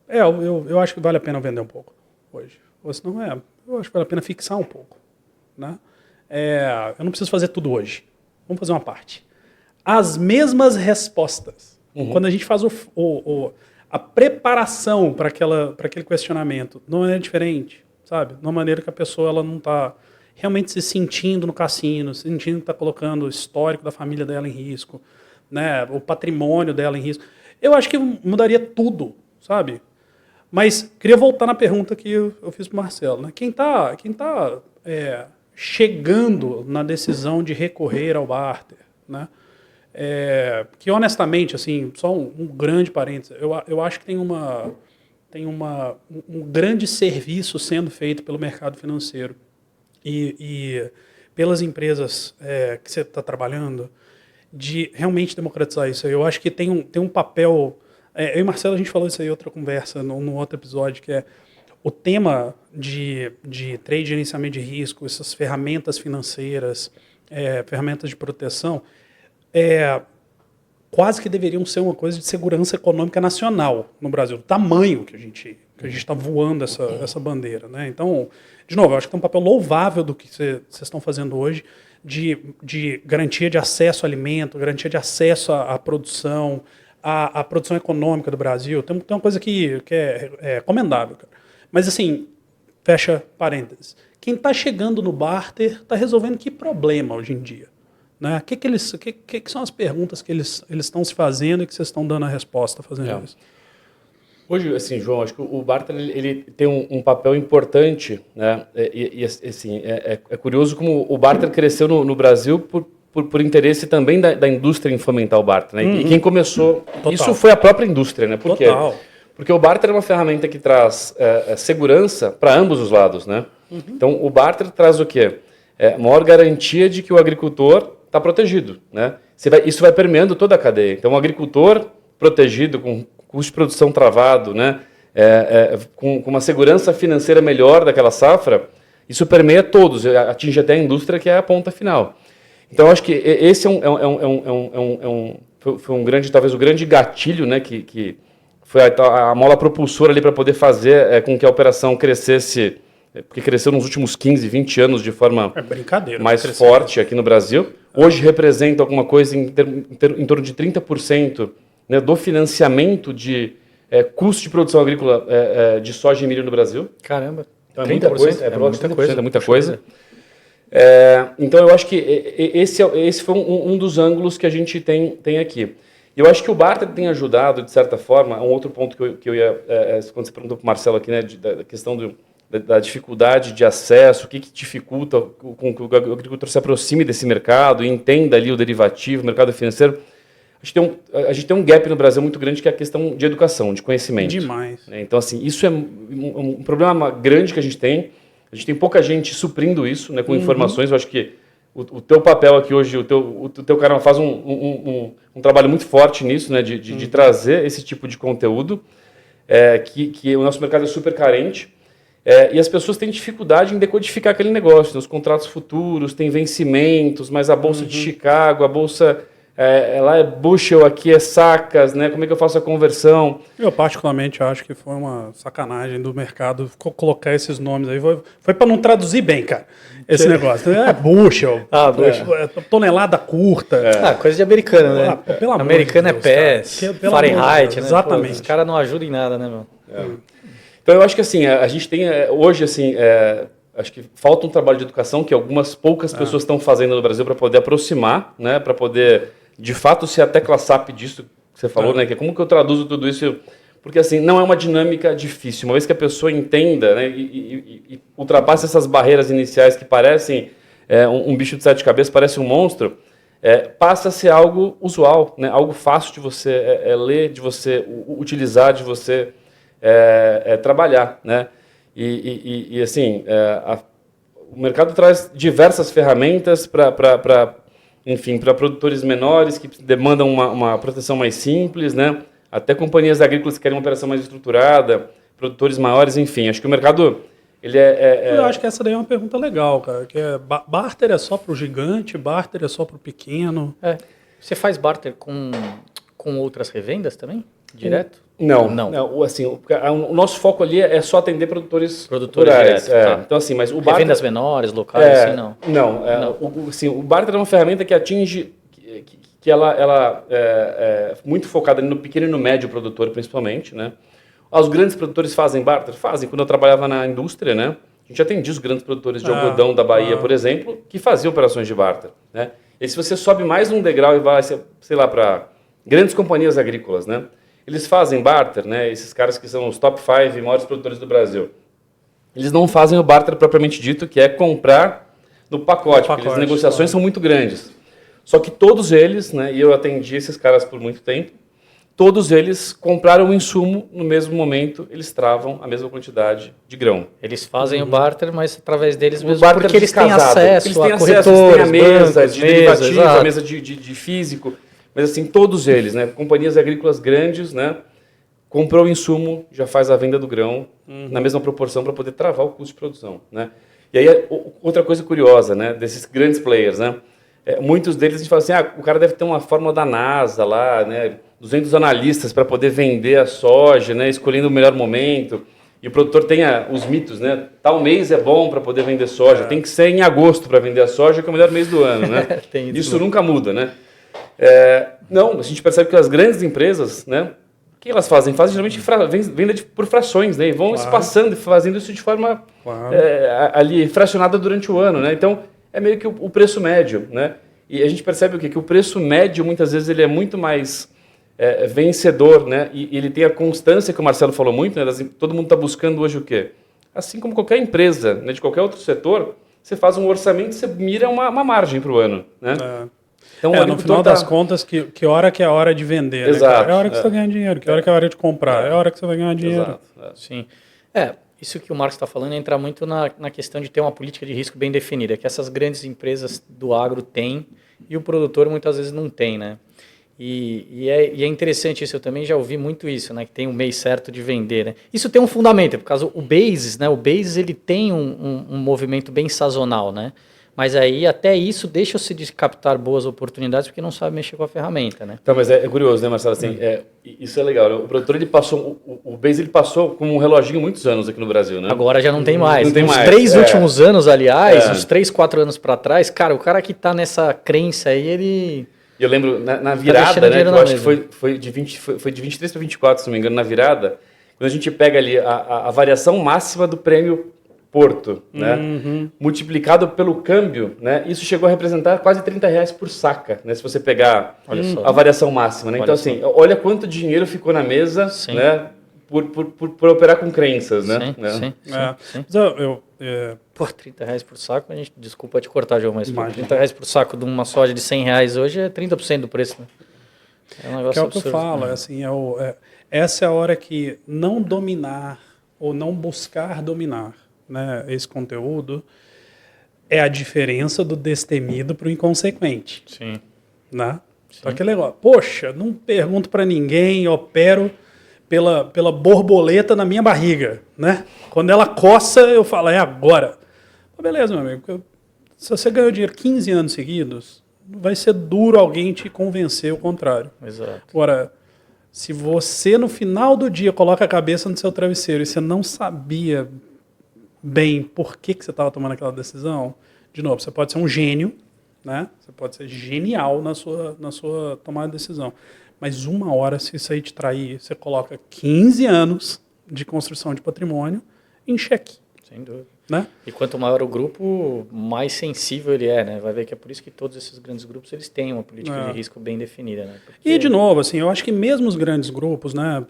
Speaker 1: eu acho que vale a pena vender um pouco hoje. Ou se não eu acho que vale a pena fixar um pouco, né? Eu não preciso fazer tudo hoje. Vamos fazer uma parte. As mesmas respostas. Quando a gente faz a preparação para aquele questionamento de uma maneira diferente, sabe? De uma maneira que a pessoa ela não está realmente se sentindo no cassino, se sentindo que está colocando o histórico da família dela em risco, né? O patrimônio dela em risco. Eu acho que mudaria tudo, sabe? Mas queria voltar na pergunta que eu fiz para o Marcelo, né? Quem tá chegando na decisão de recorrer ao barter, né? Que honestamente, assim, só um grande parênteses, eu acho que tem um grande serviço sendo feito pelo mercado financeiro e pelas empresas que você está trabalhando de realmente democratizar isso. Eu acho que tem um papel... eu e Marcelo, a gente falou isso aí em outra conversa, no outro episódio, que é o tema de trade, gerenciamento de risco, essas ferramentas financeiras, ferramentas de proteção, quase que deveriam ser uma coisa de segurança econômica nacional no Brasil, do tamanho que a gente está voando essa bandeira, né? Então, de novo, eu acho que tem um papel louvável do que vocês estão fazendo hoje, de garantia de acesso ao alimento, garantia de acesso à produção, à produção econômica do Brasil. Tem uma coisa que é comendável, cara. Mas, assim, fecha parênteses. Quem está chegando no barter está resolvendo que problema hoje em dia? Né? Que são as perguntas que eles estão se fazendo e que vocês estão dando a resposta fazendo isso?
Speaker 3: Hoje, assim, João, acho que o barter ele tem um papel importante, né? Assim, é curioso como o barter cresceu no Brasil por interesse também da indústria em fomentar o barter, né? E quem começou...
Speaker 1: Total.
Speaker 3: Isso foi a própria indústria, né? Por quê?
Speaker 1: Total.
Speaker 3: Porque o barter é uma ferramenta que traz segurança para ambos os lados, né? Então, o barter traz o quê? Maior garantia de que o agricultor está protegido, né? Isso vai permeando toda a cadeia. Então, o agricultor protegido, com custo de produção travado, né? Com uma segurança financeira melhor daquela safra, isso permeia todos, atinge até a indústria, que é a ponta final. Então, acho que esse foi um grande, talvez o grande gatilho, né? Que foi a mola propulsora ali para poder fazer com que a operação crescesse, porque cresceu nos últimos 15, 20 anos de forma mais forte aqui no Brasil. Hoje representa alguma coisa em torno de 30%, né, do financiamento de custo de produção agrícola de soja e milho no Brasil.
Speaker 2: Caramba,
Speaker 3: então, é muita coisa. É muita coisa. Então eu acho que esse foi um dos ângulos que a gente tem aqui. E eu acho que o barter tem ajudado, de certa forma, um outro ponto que eu ia... quando você perguntou para o Marcelo aqui, né, da questão da dificuldade de acesso, o que dificulta com que o agricultor se aproxime desse mercado e entenda ali o derivativo, o mercado financeiro. A gente tem um gap no Brasil muito grande, que é a questão de educação, de conhecimento.
Speaker 1: Demais.
Speaker 3: Então, assim, isso é um problema grande que a gente tem. A gente tem pouca gente suprindo isso, né, com informações. Eu acho que o teu papel aqui hoje, o teu canal faz um trabalho muito forte nisso, né, de trazer esse tipo de conteúdo, que o nosso mercado é super carente. E as pessoas têm dificuldade em decodificar aquele negócio. Né? Os contratos futuros têm vencimentos, mas a Bolsa de Chicago, a Bolsa... lá é bushel, aqui é sacas, né? Como é que eu faço a conversão?
Speaker 1: Eu particularmente acho que foi uma sacanagem do mercado colocar esses nomes aí. Foi para não traduzir bem, cara, esse negócio. Bushel, tonelada curta.
Speaker 2: Coisa de americano, né?
Speaker 1: Pelo amor
Speaker 2: americano
Speaker 1: de Deus,
Speaker 2: pés, Fahrenheit, né?
Speaker 1: Exatamente.
Speaker 2: Os caras não ajudam em nada, né, meu?
Speaker 3: Então eu acho que assim, a gente tem hoje, assim, acho que falta um trabalho de educação que algumas poucas pessoas estão fazendo no Brasil para poder aproximar, né? Para poder... de fato, ser a tecla SAP disso que você falou, né? Que como que eu traduzo tudo isso? Porque, assim, não é uma dinâmica difícil. Uma vez que a pessoa entenda, né, e ultrapasse essas barreiras iniciais que parecem um bicho de 7 cabeças, parece um monstro, passa a ser algo usual, né? Algo fácil de você ler, de você utilizar, de você trabalhar, né? Assim, o mercado traz diversas ferramentas para produtores menores que demandam uma proteção mais simples, né? Até companhias agrícolas que querem uma operação mais estruturada, produtores maiores, enfim. Acho que o mercado ele
Speaker 1: Eu acho que essa daí é uma pergunta legal, cara. Que barter é só para o gigante, barter é só para o pequeno.
Speaker 2: Você faz barter com outras revendas também? Direto?
Speaker 3: Não. Assim, o nosso foco ali é só atender produtores
Speaker 2: rurais.
Speaker 3: Direto, tá. Então, assim, mas o barter...
Speaker 2: Revendas menores, locais, assim, não?
Speaker 3: Não. O barter é uma ferramenta que atinge... que ela é muito focada no pequeno e no médio produtor, principalmente, né? Os grandes produtores fazem barter? Fazem. Quando eu trabalhava na indústria, né? A gente atendia os grandes produtores de algodão da Bahia, por exemplo, que faziam operações de barter, né? E se você sobe mais um degrau e vai, sei lá, para grandes companhias agrícolas, né? Eles fazem barter, né? Esses caras que são os top 5 maiores produtores do Brasil. Eles não fazem o barter propriamente dito, que é comprar no pacote, porque as negociações são muito grandes. Só que todos eles, né? E eu atendi esses caras por muito tempo, todos eles compraram o insumo no mesmo momento, eles travam a mesma quantidade de grão.
Speaker 2: Eles fazem o barter, mas através deles mesmo,
Speaker 3: barter
Speaker 2: porque eles têm
Speaker 3: descasado.
Speaker 2: acesso a corretores,
Speaker 3: eles têm a mesa
Speaker 2: bancos,
Speaker 3: de derivativo, a mesa de físico. Mas assim, todos eles, né? Companhias agrícolas grandes, né? Comprou o insumo, já faz a venda do grão na mesma proporção para poder travar o custo de produção, né? E aí, outra coisa curiosa, né? Desses grandes players, né? Muitos deles a gente fala assim, o cara deve ter uma fórmula da NASA lá, né? 200 analistas para poder vender a soja, né? Escolhendo o melhor momento. E o produtor tem os mitos, né? Tal mês é bom para poder vender soja. Tem que ser em agosto para vender a soja, que é o melhor mês do ano, né? Isso nunca muda, né? Não, a gente percebe que as grandes empresas, né? O que elas fazem? Fazem geralmente venda por frações, né? E vão espaçando e fazendo isso de forma ali fracionada durante o ano, né? Então, é meio que o preço médio, né? E a gente percebe o quê? Que o preço médio, muitas vezes, ele é muito mais vencedor, né? E ele tem a constância que o Marcelo falou muito, né? Todo mundo está buscando hoje o quê? Assim como qualquer empresa, né? De qualquer outro setor, você faz um orçamento e você mira uma margem para o ano, né?
Speaker 1: Então, no final das contas, que hora que é a hora de vender,
Speaker 3: Exato,
Speaker 1: né? É a hora que você vai ganhar dinheiro, que hora que é a hora de comprar, é a hora que você vai ganhar dinheiro.
Speaker 2: Exato. Sim. Isso que o Marcos está falando entra muito na questão de ter uma política de risco bem definida, que essas grandes empresas do agro têm e o produtor muitas vezes não tem, né? E é interessante isso, eu também já ouvi muito isso, né? Que tem um mês certo de vender, né? Isso tem um fundamento, por causa o Basis, né? O Basis ele tem um movimento bem sazonal, né? Mas aí até isso deixa-se de captar boas oportunidades porque não sabe mexer com a ferramenta, né?
Speaker 3: Então, mas é curioso, né, Marcelo? Assim, isso é legal, né? O produtor, ele passou, o Basis, ele passou como um reloginho muitos anos aqui no Brasil, né?
Speaker 2: Agora já não tem mais.
Speaker 3: Não tem
Speaker 2: Nos
Speaker 3: mais.
Speaker 2: 3 últimos anos, aliás, uns 3, 4 anos para trás, cara, o cara que tá nessa crença aí, ele...
Speaker 3: Eu lembro, na virada, né, que eu acho que foi de 23 para 24, se não me engano, na virada, quando a gente pega ali a variação máxima do prêmio Porto, né, multiplicado pelo câmbio, né, isso chegou a representar quase R$30 por saca, né, se você pegar a variação máxima. Né? Então, assim, olha quanto dinheiro ficou na mesa, né, por operar com crenças. Né?
Speaker 2: Sim.
Speaker 1: Pô,
Speaker 2: R$30 por saco, a gente, desculpa te cortar, João, mas R$30 por saco de uma soja de R$100 hoje é 30% do preço, né? É um negócio absurdo.
Speaker 1: Que eu falo, assim, essa é a hora que não dominar ou não buscar dominar, né, esse conteúdo é a diferença do destemido para o inconsequente.
Speaker 2: Sim.
Speaker 1: Né? Então aquele negócio, poxa, não pergunto para ninguém, opero pela borboleta na minha barriga, né? Quando ela coça, eu falo, é agora. Beleza, meu amigo, se você ganhou dinheiro 15 anos seguidos, vai ser duro alguém te convencer o contrário.
Speaker 2: Exato.
Speaker 1: Agora, se você no final do dia coloca a cabeça no seu travesseiro e você não sabia bem por que você estava tomando aquela decisão, de novo, você pode ser um gênio, né? Você pode ser genial na sua tomada de decisão. Mas uma hora, se isso aí te trair, você coloca 15 anos de construção de patrimônio em xeque.
Speaker 2: Sem dúvida.
Speaker 1: Né?
Speaker 2: E quanto maior o grupo, mais sensível ele é, né? Vai ver que é por isso que todos esses grandes grupos eles têm uma política de risco bem definida, né? Porque...
Speaker 1: E, de novo, assim, eu acho que mesmo os grandes grupos, né?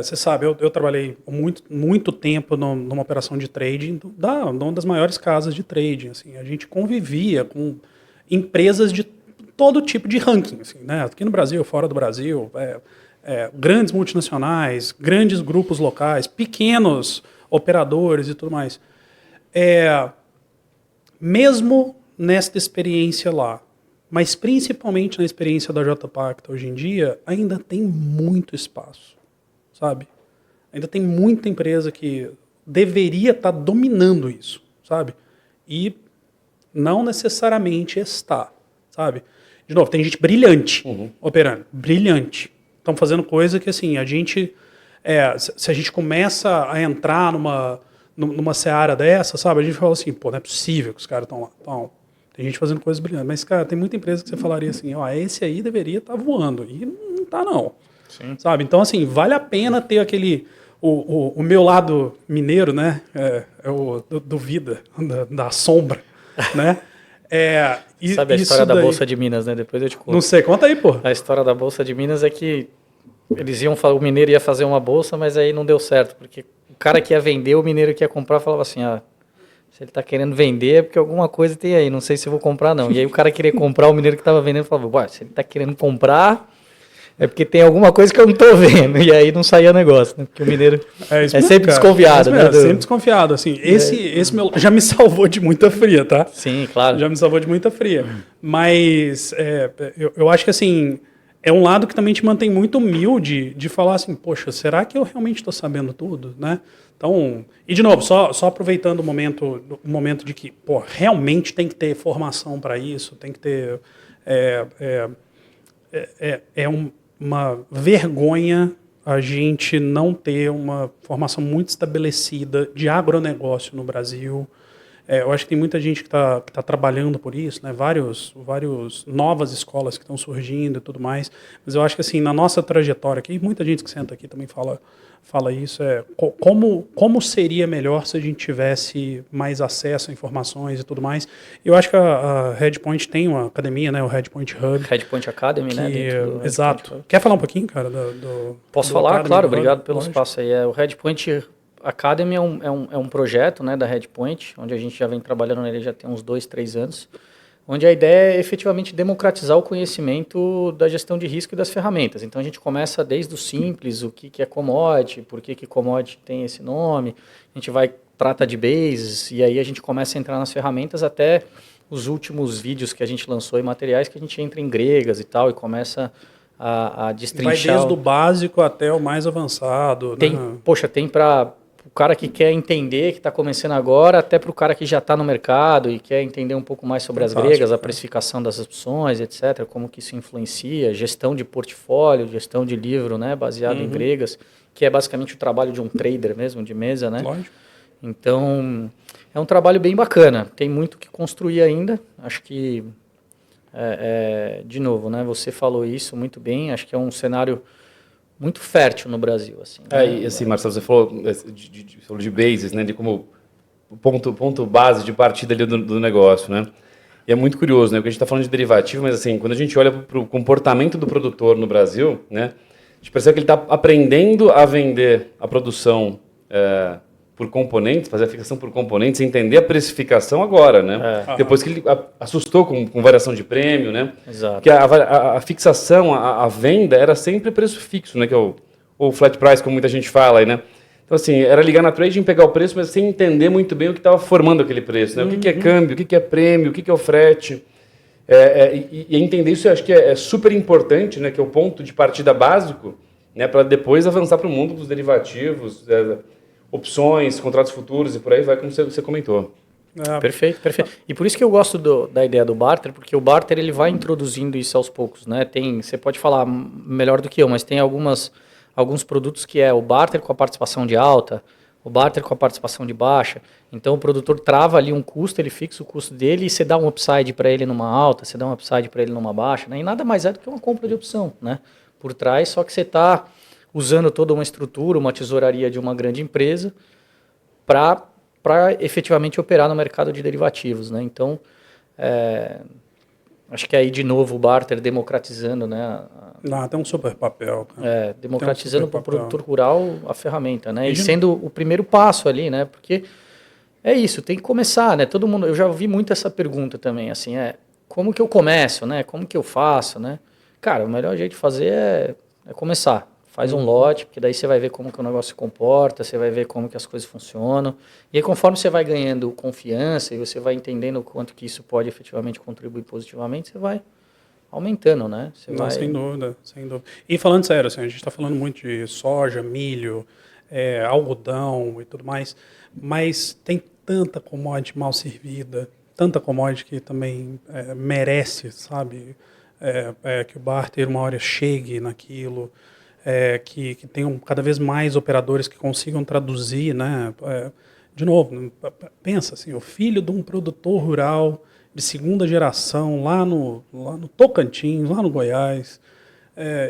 Speaker 1: Você sabe, eu trabalhei muito tempo numa operação de trading uma das maiores casas de trading. Assim, a gente convivia com empresas de todo tipo de ranking. Assim, né? Aqui no Brasil, fora do Brasil, grandes multinacionais, grandes grupos locais, pequenos operadores e tudo mais. mesmo nesta experiência lá, mas principalmente na experiência da JPacta hoje em dia, ainda tem muito espaço, sabe? Ainda tem muita empresa que deveria estar dominando isso, sabe? E não necessariamente está, sabe? De novo, tem gente brilhante operando, brilhante. Estão fazendo coisa que, assim, a gente... se a gente começa a entrar numa seara dessa, sabe? A gente fala assim, pô, não é possível que os caras estão lá. Então, tem gente fazendo coisas brilhantes. Mas, cara, tem muita empresa que você falaria assim, ó, esse aí deveria estar voando. E não está, não.
Speaker 2: Sim.
Speaker 1: Sabe? Então, assim, vale a pena ter aquele... O meu lado mineiro, né? É o do vida, da sombra, né?
Speaker 2: Sabe a história da Bolsa de Minas, né? Depois eu te conto.
Speaker 1: Não sei, conta aí, pô.
Speaker 2: A história da Bolsa de Minas é que o mineiro ia fazer uma bolsa, mas aí não deu certo, porque o cara que ia vender, o mineiro que ia comprar, falava assim, se ele está querendo vender é porque alguma coisa tem aí, não sei se eu vou comprar não. E aí o cara queria comprar, o mineiro que estava vendendo falava, se ele está querendo comprar, é porque tem alguma coisa que eu não estou vendo. E aí não saía negócio, né? Porque o mineiro é sempre desconfiado.
Speaker 1: Né? Sempre desconfiado, assim. Esse meu já me salvou de muita fria, tá?
Speaker 2: Sim, claro.
Speaker 1: Já me salvou de muita fria. Mas eu acho que, assim, é um lado que também te mantém muito humilde de falar assim, poxa, será que eu realmente estou sabendo tudo, né? Então, e de novo, só aproveitando o momento de que, pô, realmente tem que ter formação para isso, tem que ter... uma vergonha a gente não ter uma formação muito estabelecida de agronegócio no Brasil. Eu acho que tem muita gente que tá trabalhando por isso, né? Vários novas escolas que estão surgindo e tudo mais. Mas eu acho que, assim, na nossa trajetória aqui, muita gente que senta aqui também fala isso, como seria melhor se a gente tivesse mais acesso a informações e tudo mais. Eu acho que a Redpoint tem uma academia, né? O Redpoint Hub.
Speaker 2: Redpoint Academy, né?
Speaker 1: Exato. Quer falar um pouquinho, cara?
Speaker 2: Posso falar? Academy, claro, obrigado pelo espaço aí. O Redpoint Academy é um projeto, né, da Redpoint, onde a gente já vem trabalhando nele já tem uns 2, 3 anos, onde a ideia é efetivamente democratizar o conhecimento da gestão de risco e das ferramentas. Então a gente começa desde o simples, o que é commodity, por que commodity tem esse nome, a gente trata de bases, e aí a gente começa a entrar nas ferramentas até os últimos vídeos que a gente lançou e materiais que a gente entra em gregas e tal, e começa a destrinchar.
Speaker 1: Vai desde o básico até o mais avançado.
Speaker 2: Tem, né? Poxa, tem para o cara que quer entender, que está começando agora, até para o cara que já está no mercado e quer entender um pouco mais sobre as gregas, a precificação das opções, etc., como que isso influencia, gestão de portfólio, gestão de livro, né, baseado em gregas, que é basicamente o trabalho de um trader mesmo, de mesa, né?
Speaker 1: Lógico.
Speaker 2: Então, é um trabalho bem bacana, tem muito que construir ainda, acho que, de novo, né, você falou isso muito bem, acho que é um cenário muito fértil no Brasil, assim.
Speaker 3: E assim, Marcelo, você falou de bases, né, de como ponto base de partida ali do negócio, né? E é muito curioso, né, porque a gente está falando de derivativo, mas assim, quando a gente olha para o comportamento do produtor no Brasil, né, a gente percebe que ele está aprendendo a vender a produção por componentes, fazer a fixação por componentes, entender a precificação agora, né? Depois que ele assustou com variação de prêmio, né?
Speaker 2: Exato.
Speaker 3: Porque a fixação, a venda era sempre preço fixo, né? Que é o flat price, como muita gente fala aí, né? Então, assim, era ligar na trading, pegar o preço, mas sem entender muito bem o que estava formando aquele preço, né? O que é câmbio, o que é prêmio, o que é o frete. E entender isso, eu acho que é super importante, né? Que é o ponto de partida básico, né? Para depois avançar para o mundo dos derivativos, opções, contratos futuros e por aí vai, como você comentou.
Speaker 2: Perfeito. E por isso que eu gosto da ideia do barter, porque o barter ele vai introduzindo isso aos poucos, né? Você pode falar melhor do que eu, mas tem alguns produtos que é o barter com a participação de alta, o barter com a participação de baixa. Então o produtor trava ali um custo, ele fixa o custo dele e você dá um upside para ele numa alta, você dá um upside para ele numa baixa, né? E nada mais é do que uma compra de opção, né? Por trás, só que você está usando toda uma estrutura, uma tesouraria de uma grande empresa para efetivamente operar no mercado de derivativos, né? Então, acho que aí de novo o barter democratizando, né?
Speaker 1: Tem um super papel.
Speaker 2: Democratizando para o produtor rural a ferramenta, né? E sendo o primeiro passo ali, né? Porque é isso, tem que começar, né? Todo mundo, eu já ouvi muito essa pergunta também, assim, como que eu começo, né? Como que eu faço, né? Cara, o melhor jeito de fazer é começar. Faz um lote, porque daí você vai ver como que o negócio se comporta, você vai ver como que as coisas funcionam. E aí, conforme você vai ganhando confiança e você vai entendendo o quanto que isso pode efetivamente contribuir positivamente, você vai aumentando, né? Você
Speaker 1: Não,
Speaker 2: vai...
Speaker 1: sem dúvida, sem dúvida. E falando sério, assim, a gente está falando muito de soja, milho, algodão e tudo mais, mas tem tanta commodity mal servida, tanta commodity que também merece, sabe, que o barter uma hora chegue naquilo, que tenham cada vez mais operadores que consigam traduzir, né? De novo, pensa assim, o filho de um produtor rural de segunda geração lá no Tocantins, lá no Goiás,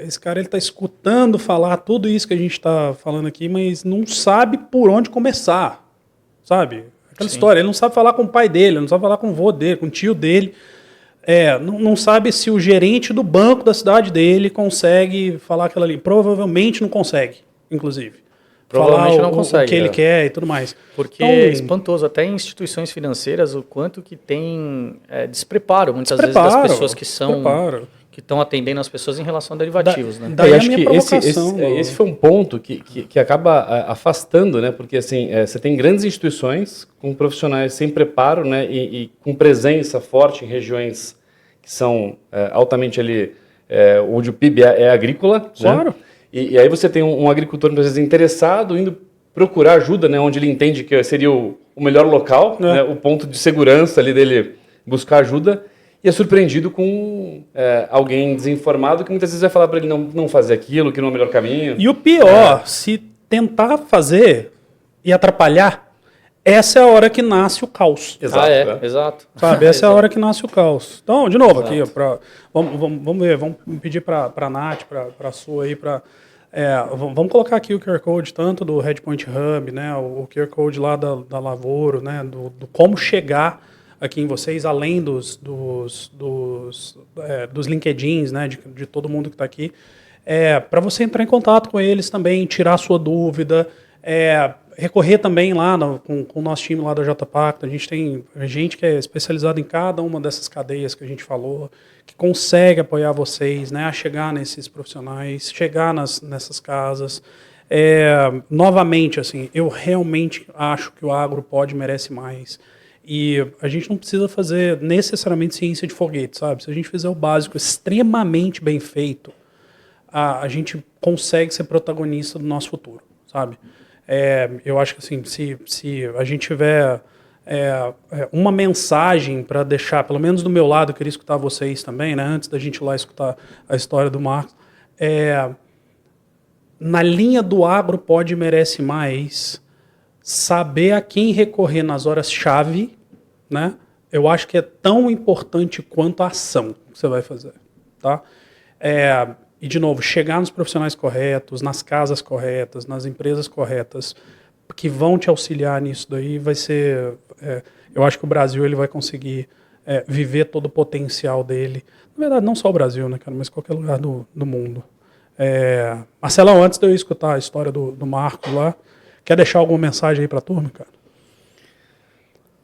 Speaker 1: esse cara ele está escutando falar tudo isso que a gente está falando aqui, mas não sabe por onde começar, sabe? Aquela
Speaker 2: Sim.
Speaker 1: história, ele não sabe falar com o pai dele, não sabe falar com o vô dele, com o tio dele, não sabe se o gerente do banco da cidade dele consegue falar aquilo ali. Provavelmente não consegue, inclusive.
Speaker 2: Provavelmente
Speaker 1: falar
Speaker 2: não consegue,
Speaker 1: o que ele quer e tudo mais.
Speaker 2: Porque
Speaker 1: Então,
Speaker 2: é espantoso, até em instituições financeiras, o quanto que tem despreparo, muitas vezes, das pessoas que estão atendendo as pessoas em relação a derivativos, né?
Speaker 1: Daí
Speaker 3: eu
Speaker 1: a
Speaker 3: acho
Speaker 1: minha
Speaker 3: que
Speaker 1: provocação,
Speaker 3: esse foi um ponto que acaba afastando, né? Porque assim, você tem grandes instituições com profissionais sem preparo, né? E com presença forte em regiões que são altamente ali, onde o PIB é agrícola,
Speaker 1: Claro.
Speaker 3: né? E aí você tem um agricultor, às vezes, interessado, indo procurar ajuda, né? Onde ele entende que seria o melhor local, né? O ponto de segurança ali dele buscar ajuda. E é surpreendido com alguém desinformado que muitas vezes vai falar para ele não fazer aquilo, que não é o melhor caminho.
Speaker 1: E o pior, se tentar fazer e atrapalhar, essa é a hora que nasce o caos.
Speaker 3: Exato.
Speaker 2: Exato.
Speaker 1: Sabe? Essa é a hora que nasce o caos. Então, de novo, aqui, vamos ver, vamos pedir para a Nath, para a sua aí, vamos colocar aqui o QR Code tanto do Redpoint Hub, né, o QR Code lá da Lavoro, né, do como chegar aqui em vocês, além dos LinkedIns, né, de todo mundo que está aqui, para você entrar em contato com eles também, tirar a sua dúvida, recorrer também lá com o nosso time lá da JPacto. A gente tem gente que é especializada em cada uma dessas cadeias que a gente falou, que consegue apoiar vocês, né, a chegar nesses profissionais, chegar nessas casas. Novamente, assim, eu realmente acho que o agro merece mais. E a gente não precisa fazer necessariamente ciência de foguete, sabe? Se a gente fizer o básico extremamente bem feito, a gente consegue ser protagonista do nosso futuro, sabe? Eu acho que assim, se a gente tiver uma mensagem para deixar, pelo menos do meu lado, eu queria escutar vocês também, né? Antes da gente ir lá escutar a história do Marcos, na linha do agro merece mais, saber a quem recorrer nas horas-chave, né? Eu acho que é tão importante quanto a ação que você vai fazer, tá? E, de novo, chegar nos profissionais corretos, nas casas corretas, nas empresas corretas, que vão te auxiliar nisso daí, vai ser... eu acho que o Brasil ele vai conseguir viver todo o potencial dele. Na verdade, não só o Brasil, né, cara, mas qualquer lugar do mundo. Marcelão, antes de eu escutar a história do Marcos lá, quer deixar alguma mensagem aí para a turma, cara?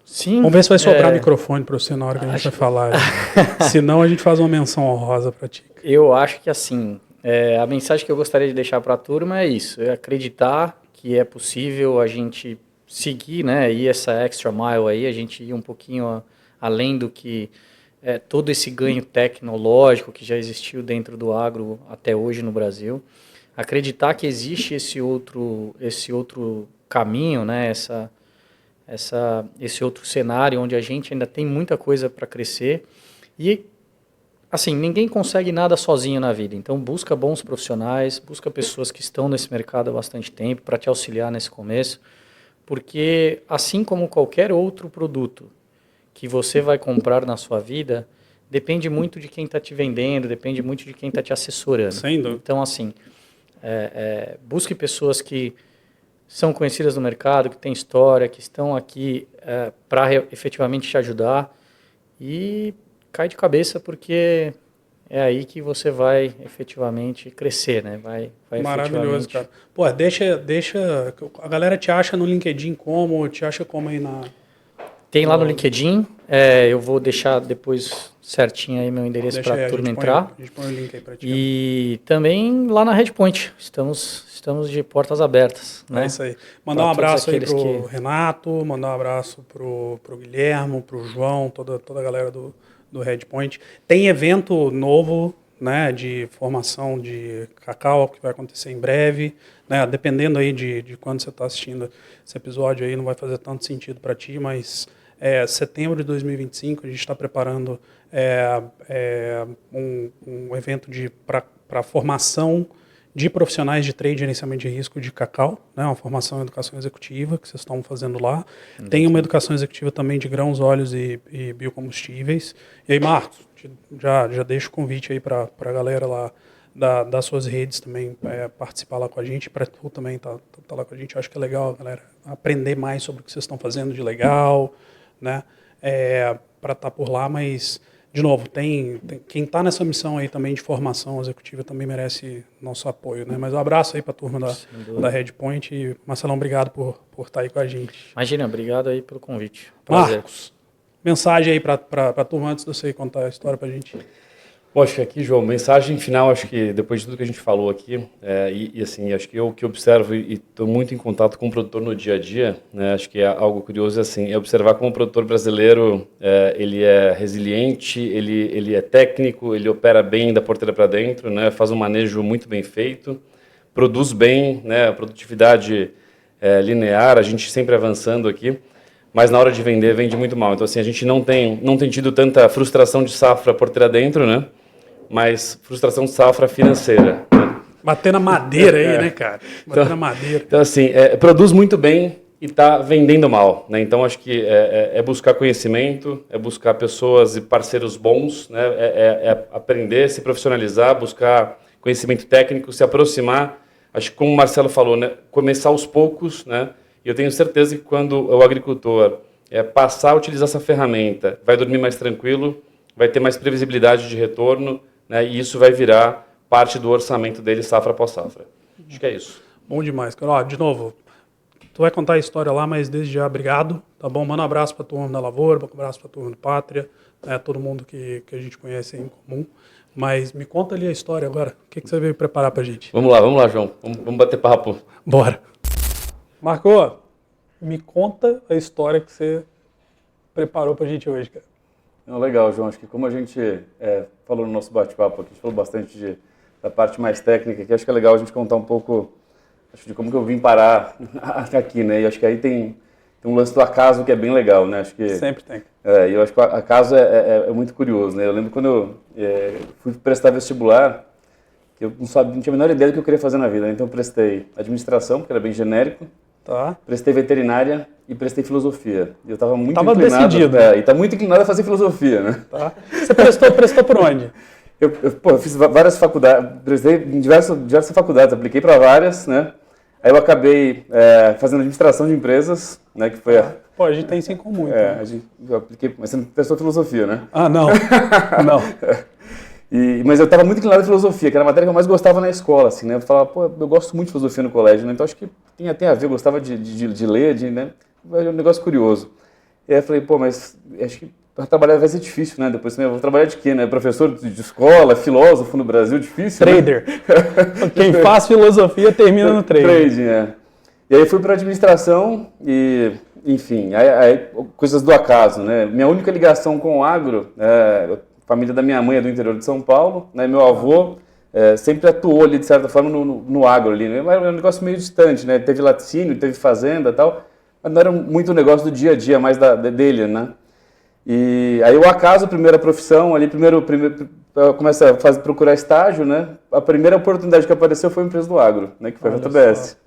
Speaker 2: Sim.
Speaker 1: Vamos ver se vai sobrar microfone para você na hora que a gente vai falar. Senão a gente faz uma menção honrosa para ti.
Speaker 2: Eu acho que assim, a mensagem que eu gostaria de deixar para a turma é isso, é acreditar que é possível a gente seguir, né, ir essa extra mile aí, a gente ir um pouquinho além do que todo esse ganho tecnológico que já existiu dentro do agro até hoje no Brasil. Acreditar que existe esse outro caminho, né, esse outro cenário onde a gente ainda tem muita coisa para crescer. E, assim, ninguém consegue nada sozinho na vida. Então, busca bons profissionais, busca pessoas que estão nesse mercado há bastante tempo para te auxiliar nesse começo. Porque, assim como qualquer outro produto que você vai comprar na sua vida, depende muito de quem está te vendendo, depende muito de quem está te assessorando.
Speaker 1: Sem dúvida.
Speaker 2: Então, assim, busque pessoas que são conhecidas no mercado, que têm história, que estão aqui para efetivamente te ajudar e cai de cabeça porque é aí que você vai efetivamente crescer, né? Vai
Speaker 1: Maravilhoso, cara. Pô, deixa... A galera te acha no LinkedIn como? Te acha como aí na...
Speaker 2: Tem lá no LinkedIn, Eu vou deixar depois certinho aí meu endereço para a turma entrar.
Speaker 1: A gente põe o link aí para ti.
Speaker 2: E também lá na Redpoint, estamos de portas abertas. Né?
Speaker 1: É isso aí. Mandar um abraço aí pro Renato, mandar um abraço pro Guilhermo, pro João, toda a galera do Redpoint. Tem evento novo, né, de formação de cacau que vai acontecer em breve, né, dependendo aí de quando você está assistindo esse episódio aí, não vai fazer tanto sentido para ti, mas setembro de 2025 a gente está preparando um evento para formação de profissionais de trade e gerenciamento de risco de cacau, né, uma formação em educação executiva que vocês estão fazendo lá. Tem uma educação executiva também de grãos, óleos e biocombustíveis. E aí, Marcos, já deixo o convite aí para a galera lá das suas redes também participar lá com a gente, para tu também tá lá com a gente. Eu acho que é legal, galera, aprender mais sobre o que vocês estão fazendo de legal, né, para estar por lá, mas, de novo, quem está nessa missão aí também de formação executiva também merece nosso apoio, né, mas um abraço aí para a turma da Redpoint e, Marcelão, obrigado por estar aí com a gente.
Speaker 2: Imagina, obrigado aí pelo convite. Prazer.
Speaker 1: Marcos, mensagem aí para a turma antes de você contar a história para a gente.
Speaker 3: Bom, acho que aqui, João, mensagem final, acho que depois de tudo que a gente falou aqui, assim, acho que eu que observo e estou muito em contato com o produtor no dia a dia, né, acho que é algo curioso, assim, é observar como o produtor brasileiro, ele é resiliente, ele é técnico, ele opera bem da porteira para dentro, né, faz um manejo muito bem feito, produz bem, né, produtividade linear, a gente sempre avançando aqui, mas na hora de vender, vende muito mal. Então, assim, a gente não tem tido tanta frustração de safra porteira dentro, né? Mas frustração de safra financeira. Né?
Speaker 1: Bater na madeira aí, né, cara? Bater na madeira.
Speaker 3: Então, assim, produz muito bem e está vendendo mal, né? Então, acho que é buscar conhecimento, é buscar pessoas e parceiros bons, né? Aprender, se profissionalizar, buscar conhecimento técnico, se aproximar. Acho que, como o Marcelo falou, né? Começar aos poucos, né? E eu tenho certeza que quando o agricultor passar a utilizar essa ferramenta, vai dormir mais tranquilo, vai ter mais previsibilidade de retorno, né, e isso vai virar parte do orçamento dele safra após safra. Acho que é isso.
Speaker 1: Bom demais, cara. Ó, de novo, tu vai contar a história lá, mas desde já, obrigado. Tá bom? Manda um abraço para a turma da Lavoura, um abraço para a turma do Pátria, todo mundo que a gente conhece em comum. Mas me conta ali a história agora. O que você veio preparar para a gente?
Speaker 3: Vamos lá, João. Vamos bater papo.
Speaker 1: Bora. Marco, me conta a história que você preparou para a gente hoje, cara.
Speaker 4: Não, legal, João. Acho que como a gente falou no nosso bate-papo aqui, a gente falou bastante da parte mais técnica, que acho que é legal a gente contar um pouco de como que eu vim parar aqui, né? E acho que aí tem um lance do acaso que é bem legal, né? Acho que,
Speaker 1: sempre tem.
Speaker 4: E eu acho que o acaso é muito curioso, né? Eu lembro quando eu fui prestar vestibular, que eu não tinha a menor ideia do que eu queria fazer na vida, né? Então eu prestei administração, porque era bem genérico,
Speaker 1: tá.
Speaker 4: Prestei veterinária e prestei filosofia. E eu estava muito
Speaker 1: inclinado.
Speaker 4: Decidido. E tá muito inclinado a fazer filosofia, né?
Speaker 1: Tá. Você prestou por onde?
Speaker 4: Eu fiz várias faculdades, prestei em diversas faculdades, apliquei para várias, né? Aí eu acabei fazendo administração de empresas, né? Que foi
Speaker 1: a gente tem isso em comum, então.
Speaker 4: Eu apliquei, mas você não prestou filosofia, né?
Speaker 1: Ah, não. Não.
Speaker 4: Mas eu estava muito inclinado à filosofia, que era a matéria que eu mais gostava na escola, assim, né? Eu falava, eu gosto muito de filosofia no colégio, né? Então acho que tem a ver, eu gostava de ler, né? É um negócio curioso. E aí eu falei, mas acho que para trabalhar vai ser difícil, né? Depois, eu vou trabalhar de quê, né? Professor de escola, filósofo no Brasil, difícil,
Speaker 1: Trader. Né? Quem faz filosofia termina no trading.
Speaker 4: Trading, E aí fui para administração e, enfim, aí, coisas do acaso, né? Minha única ligação com o agro, a família da minha mãe é do interior de São Paulo, né? Meu avô sempre atuou ali, de certa forma, no agro ali, né? Era um negócio meio distante, né? Teve laticínio, teve fazenda e tal, mas não era muito o negócio do dia a dia, mais dele, né? E aí o acaso, primeira profissão, ali primeiro eu comecei a procurar estágio, né? A primeira oportunidade que apareceu foi a empresa do agro, né? Que foi a JBS.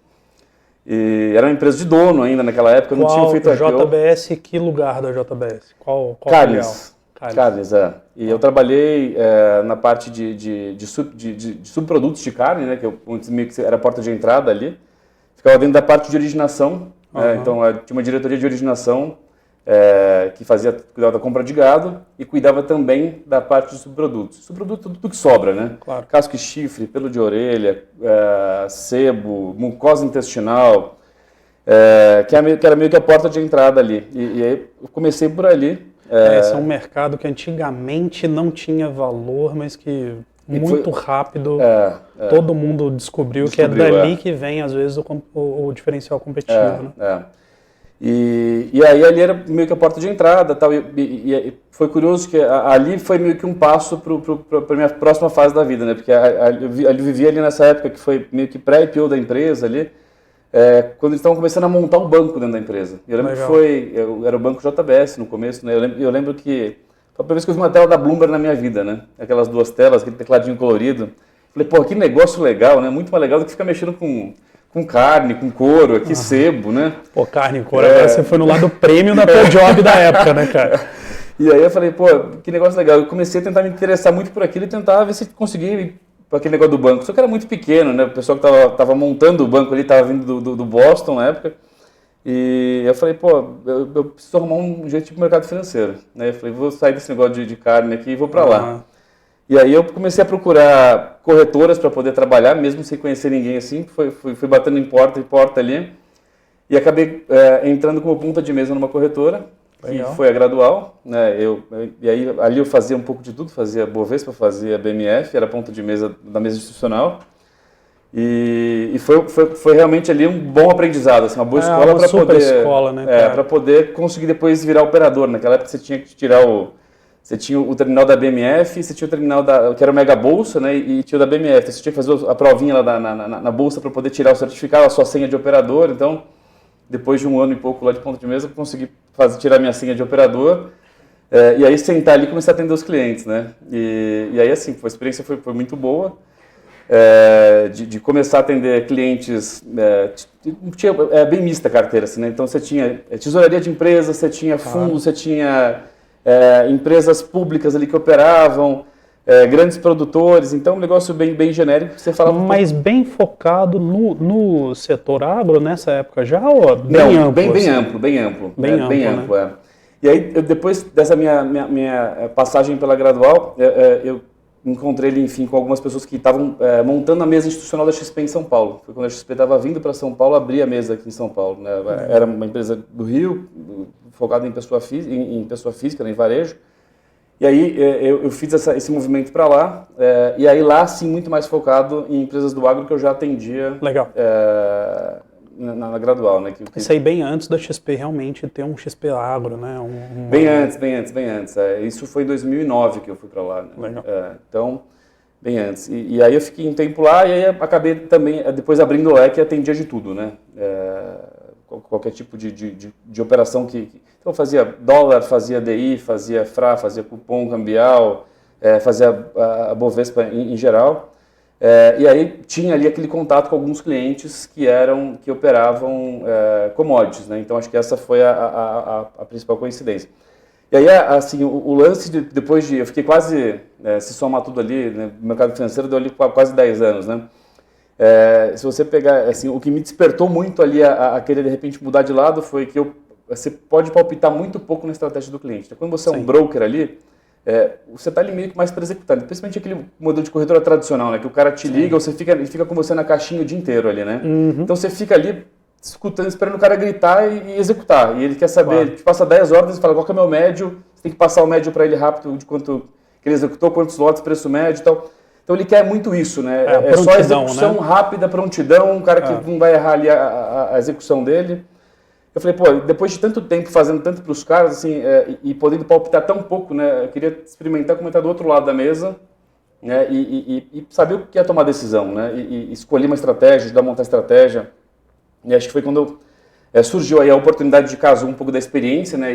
Speaker 4: E era uma empresa de dono ainda naquela época, não tinha feito
Speaker 1: JBS, que lugar da JBS? Qual
Speaker 4: Carnes. Carnes, E eu trabalhei na parte de subprodutos de carne, né? Que era a porta de entrada ali. Ficava dentro da parte de originação, então tinha uma diretoria de originação que cuidava da compra de gado e cuidava também da parte de subprodutos. Subproduto tudo que sobra, né?
Speaker 1: Claro.
Speaker 4: Casco e chifre, pelo de orelha, sebo, mucosa intestinal, que era meio que a porta de entrada ali. E aí eu comecei por ali.
Speaker 1: Esse é um mercado que antigamente não tinha valor, mas que muito rápido todo mundo descobriu que é dali que vem, às vezes, o diferencial competitivo. Né?
Speaker 4: E aí ali era meio que a porta de entrada, tal, e foi curioso que ali foi meio que um passo para a minha próxima fase da vida, né? Porque eu vivia ali nessa época que foi meio que pré-IPO da empresa ali, quando eles estavam começando a montar um banco dentro da empresa. Eu lembro que era o Banco JBS no começo, né? Eu lembro que foi a primeira vez que eu vi uma tela da Bloomberg na minha vida, né? Aquelas duas telas, aquele tecladinho colorido. Falei, pô, que negócio legal, né? Muito mais legal do que ficar mexendo com carne, com couro, aqui sebo, né?
Speaker 1: Pô, carne e couro, agora você foi no lado premium da tua job da época, né, cara?
Speaker 4: E aí eu falei, pô, que negócio legal. Eu comecei a tentar me interessar muito por aquilo e tentar ver se conseguia ir para aquele negócio do banco. Só que era muito pequeno, né? O pessoal que tava montando o banco ali estava vindo do Boston na época. E eu falei, pô, eu preciso arrumar um jeito de ir pro mercado financeiro. Né? Eu falei, vou sair desse negócio de carne aqui e vou para lá. E aí eu comecei a procurar corretoras para poder trabalhar, mesmo sem conhecer ninguém assim. Fui batendo em porta ali. E acabei entrando como ponta de mesa numa corretora, que foi a Gradual. Né? E aí ali eu fazia um pouco de tudo, fazia Bovespa, fazia BMF, era ponta de mesa da mesa institucional. E foi realmente ali um bom aprendizado, assim, uma boa escola para poder,
Speaker 1: escola, né,
Speaker 4: para poder conseguir depois virar operador. Naquela época você tinha que tirar você tinha o terminal da BMF, você tinha o terminal que era o Mega Bolsa, né, e tinha o da BMF. Você tinha que fazer a provinha lá na bolsa para poder tirar o certificado, a sua senha de operador. Então, depois de um ano e pouco lá de ponta de mesa, eu consegui tirar minha senha de operador. E aí sentar ali e começar a atender os clientes, né? E aí assim, a experiência foi muito boa. De começar a atender clientes, tinha bem mista a carteira, assim, né? Então você tinha tesouraria de empresas, você tinha fundos, você tinha empresas públicas ali que operavam, grandes produtores, então um negócio bem genérico que você falava.
Speaker 1: Mas bem focado no setor agro nessa época já, ou bem amplo?
Speaker 4: Bem amplo. Né? E aí, depois dessa minha passagem pela Gradual, eu encontrei ele, enfim, com algumas pessoas que estavam montando a mesa institucional da XP em São Paulo. Foi quando a XP estava vindo para São Paulo abrir a mesa aqui em São Paulo. Né? Era uma empresa do Rio, focada em pessoa física, em varejo. E aí eu fiz esse movimento para lá, e aí lá sim muito mais focado em empresas do agro que eu já atendia.
Speaker 1: Legal.
Speaker 4: Na Gradual, né?
Speaker 1: Isso aí bem antes da XP realmente ter um XP Agro, né?
Speaker 4: Bem antes. Isso foi em 2009 que eu fui para lá. Né?
Speaker 1: Legal.
Speaker 4: Então, bem antes. E aí eu fiquei um tempo lá e aí acabei também, depois abrindo o leque e atendia de tudo, né? Qualquer tipo de operação que... Então eu fazia dólar, fazia DI, fazia FRA, fazia cupom cambial, fazia a Bovespa em geral. E aí tinha ali aquele contato com alguns clientes que operavam commodities, né? Então acho que essa foi a principal coincidência. E aí, assim, o lance depois eu fiquei quase, se somar tudo ali, né, no mercado financeiro deu ali quase 10 anos, né? Se você pegar, assim, o que me despertou muito ali a querer de repente mudar de lado foi que você pode palpitar muito pouco na estratégia do cliente. Então, quando você é um broker ali, você está ali meio que mais para executar, principalmente aquele modelo de corretora tradicional, né? Que o cara te liga, ele fica com você na caixinha o dia inteiro ali, né? Então você fica ali escutando, esperando o cara gritar e executar. E ele quer saber, ele te passa 10 ordens e fala qual que é o meu médio, você tem que passar o médio para ele rápido de quanto que ele executou, quantos lotes, preço médio e tal. Então ele quer muito isso, né? É só execução, né? Rápida, prontidão, um cara que não vai errar ali a execução dele. Eu falei, pô, depois de tanto tempo fazendo tanto para os caras, assim, e podendo palpitar tão pouco, né? Eu queria experimentar como estar do outro lado da mesa, né? E saber o que é tomar decisão, né? E escolher uma estratégia, ajudar a montar a estratégia. E acho que foi quando surgiu aí a oportunidade de casar um pouco da experiência, né?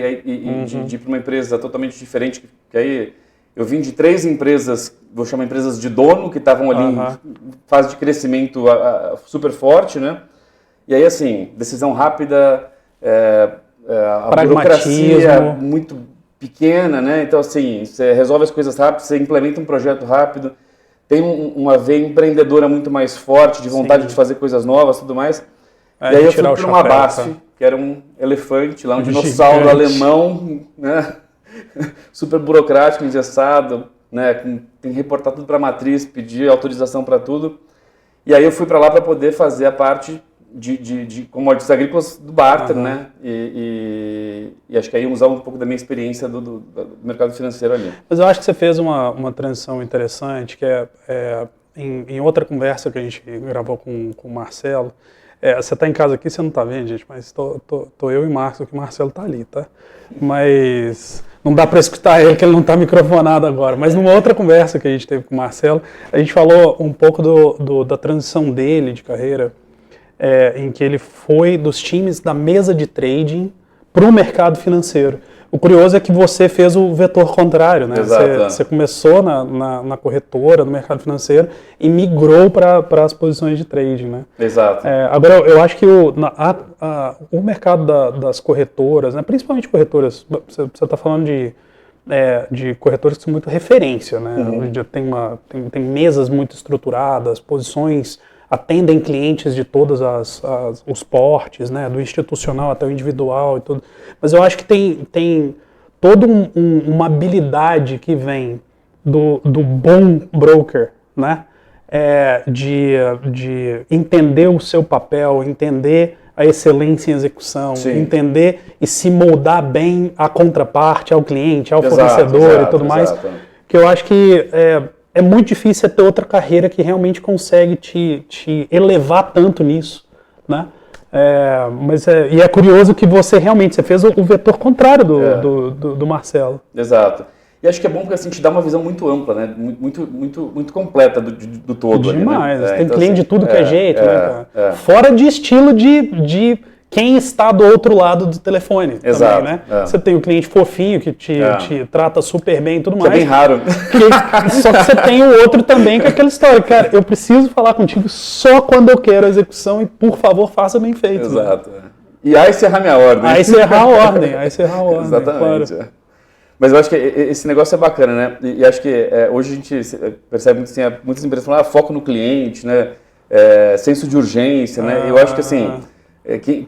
Speaker 4: De ir para uma empresa totalmente diferente, que aí eu vim de 3 empresas, vou chamar empresas de dono, que estavam ali em fase de crescimento super forte, né? E aí, assim, decisão rápida... a burocracia muito pequena, né? Então, assim, você resolve as coisas rápido, você implementa um projeto rápido, tem uma veia empreendedora muito mais forte, de vontade de fazer coisas novas e tudo mais. E aí eu fui para uma BASF, que era um elefante lá, um dinossauro alemão, né? Super burocrático, engessado, né? Tem que reportar tudo para a matriz, pedir autorização para tudo. E aí eu fui para lá para poder fazer a parte de commodities agrícolas do barter, né? E acho que aí usar um pouco da minha experiência do mercado financeiro ali.
Speaker 1: Mas eu acho que você fez uma transição interessante, que em outra conversa que a gente gravou com o Marcelo. Você está em casa aqui, você não está vendo, gente, mas tô eu e Marcos, que o Marcelo está ali, tá? Mas não dá para escutar ele, que ele não está microfonado agora. Mas numa outra conversa que a gente teve com o Marcelo, a gente falou um pouco da transição dele de carreira, em que ele foi dos times da mesa de trading para o mercado financeiro. O curioso é que você fez o vetor contrário, né? Você começou na corretora, no mercado financeiro, e migrou para as posições de trading, né?
Speaker 4: Exato.
Speaker 1: Agora, eu acho que o mercado das corretoras, né? Principalmente corretoras, você está falando de corretoras que são muito referência, né? Hoje em dia tem mesas muito estruturadas, posições atendem clientes de todos os portes, né, do institucional até o individual e tudo. Mas eu acho que tem toda uma habilidade que vem do bom broker, né, de entender o seu papel, entender a excelência em excelência, entender e se moldar bem à contraparte, ao cliente, ao fornecedor e tudo mais, que eu acho que é muito difícil ter outra carreira que realmente consegue te elevar tanto nisso, né? E é curioso que você fez o vetor contrário do Marcelo.
Speaker 4: Exato. E acho que é bom porque assim, te dá uma visão muito ampla, né? Muito completa do todo.
Speaker 1: Demais.
Speaker 4: Ali, né?
Speaker 1: Tem
Speaker 4: então,
Speaker 1: cliente
Speaker 4: assim,
Speaker 1: de tudo que é jeito, né, cara? Fora de estilo de quem está do outro lado do telefone.
Speaker 4: Exato.
Speaker 1: Também, né? Você tem o cliente fofinho que te trata super bem e tudo mais.
Speaker 4: É bem raro.
Speaker 1: Só que você tem o outro também com aquela história. Cara, eu preciso falar contigo só quando eu quero a execução e, por favor, faça bem feito.
Speaker 4: Exato. Né? E aí você errar minha ordem.
Speaker 1: Aí você errar a ordem.
Speaker 4: Exatamente.
Speaker 1: Claro.
Speaker 4: Mas eu acho que esse negócio é bacana, né? E acho que hoje a gente percebe muito assim, muitas empresas falam, foco no cliente, né? Senso de urgência, né? Eu acho que assim,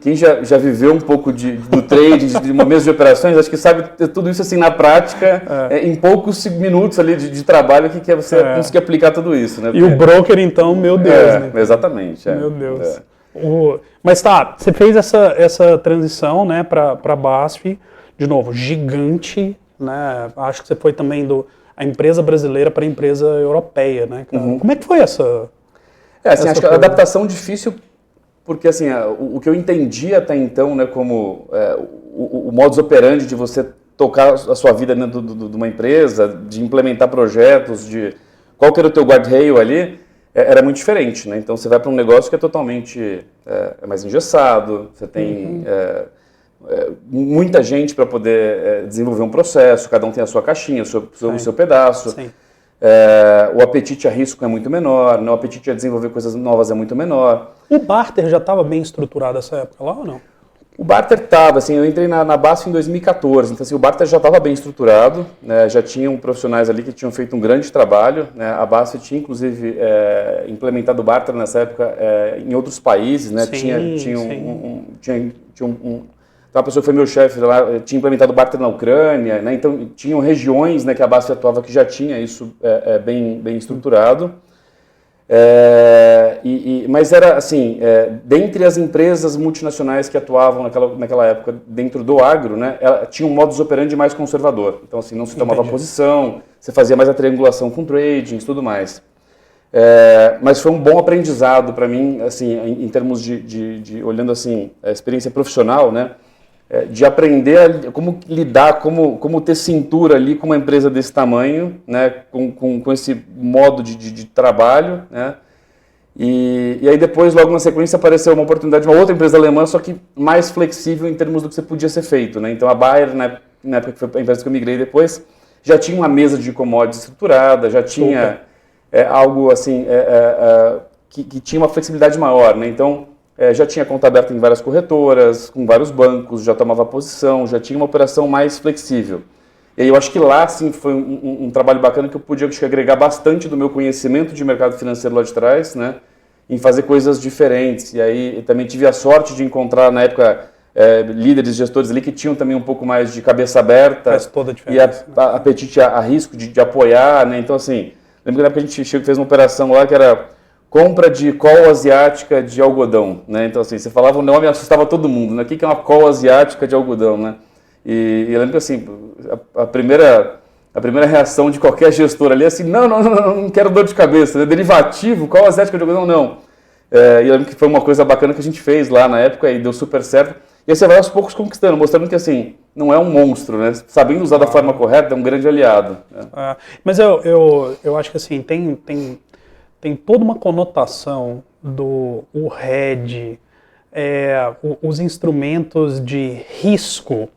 Speaker 4: quem já viveu um pouco do trading, de uma mesa de operações, acho que sabe tudo isso assim na prática, em poucos minutos ali de trabalho que é você conseguir aplicar tudo isso, né?
Speaker 1: E o broker, então, meu Deus, né?
Speaker 4: Exatamente.
Speaker 1: Meu Deus. Mas você fez essa transição, né, para a BASF, de novo, gigante, né? Acho que você foi também a empresa brasileira para a empresa europeia, né? Como é que foi essa?
Speaker 4: Acho que a adaptação difícil, porque assim, o que eu entendi até então, né, como o modus operandi de você tocar a sua vida dentro de uma empresa, de implementar projetos, de qual que era o teu guardrail ali, era muito diferente, né? Então você vai para um negócio que é totalmente mais engessado, você tem muita gente para poder desenvolver um processo, cada um tem a sua caixinha, o seu pedaço. Sim. O apetite a risco é muito menor, né? O apetite a desenvolver coisas novas é muito menor.
Speaker 1: O barter já estava bem estruturado nessa época lá ou não?
Speaker 4: O barter estava, assim, eu entrei na BASF em 2014, então assim, o barter já estava bem estruturado, né? Já tinham profissionais ali que tinham feito um grande trabalho, né? A BASF tinha inclusive implementado o barter nessa época em outros países, né? Então a pessoa que foi meu chefe lá tinha implementado o barter na Ucrânia, né? Então tinham regiões, né, que a BASF atuava que já tinha isso bem estruturado. Mas era assim, dentre as empresas multinacionais que atuavam naquela época dentro do agro, né, tinha um modus operandi mais conservador. Então assim, não se tomava posição, você fazia mais a triangulação com trading e tudo mais. Mas foi um bom aprendizado para mim, assim, em termos de olhando assim a experiência profissional, né, de aprender como lidar, como ter cintura ali com uma empresa desse tamanho, né, com esse modo de trabalho, né, e aí depois, logo na sequência, apareceu uma oportunidade de uma outra empresa alemã, só que mais flexível em termos do que você podia ser feito, né. Então a Bayer, na época que foi a empresa que eu migrei depois, já tinha uma mesa de commodities estruturada, já tinha algo assim que tinha uma flexibilidade maior, né. Então já tinha conta aberta em várias corretoras, com vários bancos, já tomava posição, já tinha uma operação mais flexível. E aí eu acho que lá, sim, foi um trabalho bacana que eu pude agregar bastante do meu conhecimento de mercado financeiro lá de trás, né, em fazer coisas diferentes. E aí eu também tive a sorte de encontrar, na época, líderes, gestores ali que tinham também um pouco mais de cabeça aberta.
Speaker 1: Faz toda a diferença.
Speaker 4: E apetite a risco de apoiar, né. Então, assim, lembro que na época a gente fez uma operação lá que era compra de col asiática de algodão, né? Então, assim, você falava o nome e assustava todo mundo, né? O que é uma col asiática de algodão, né? E eu lembro que, assim, a primeira reação de qualquer gestor ali é assim, não quero dor de cabeça, né? Derivativo, col asiática de algodão, não. E eu lembro que foi uma coisa bacana que a gente fez lá na época e deu super certo. E aí você vai aos poucos conquistando, mostrando que, assim, não é um monstro, né? Sabendo usar da forma correta, é um grande aliado. Né?
Speaker 1: Mas eu acho que, assim, tem toda uma conotação do hedge, os instrumentos de risco.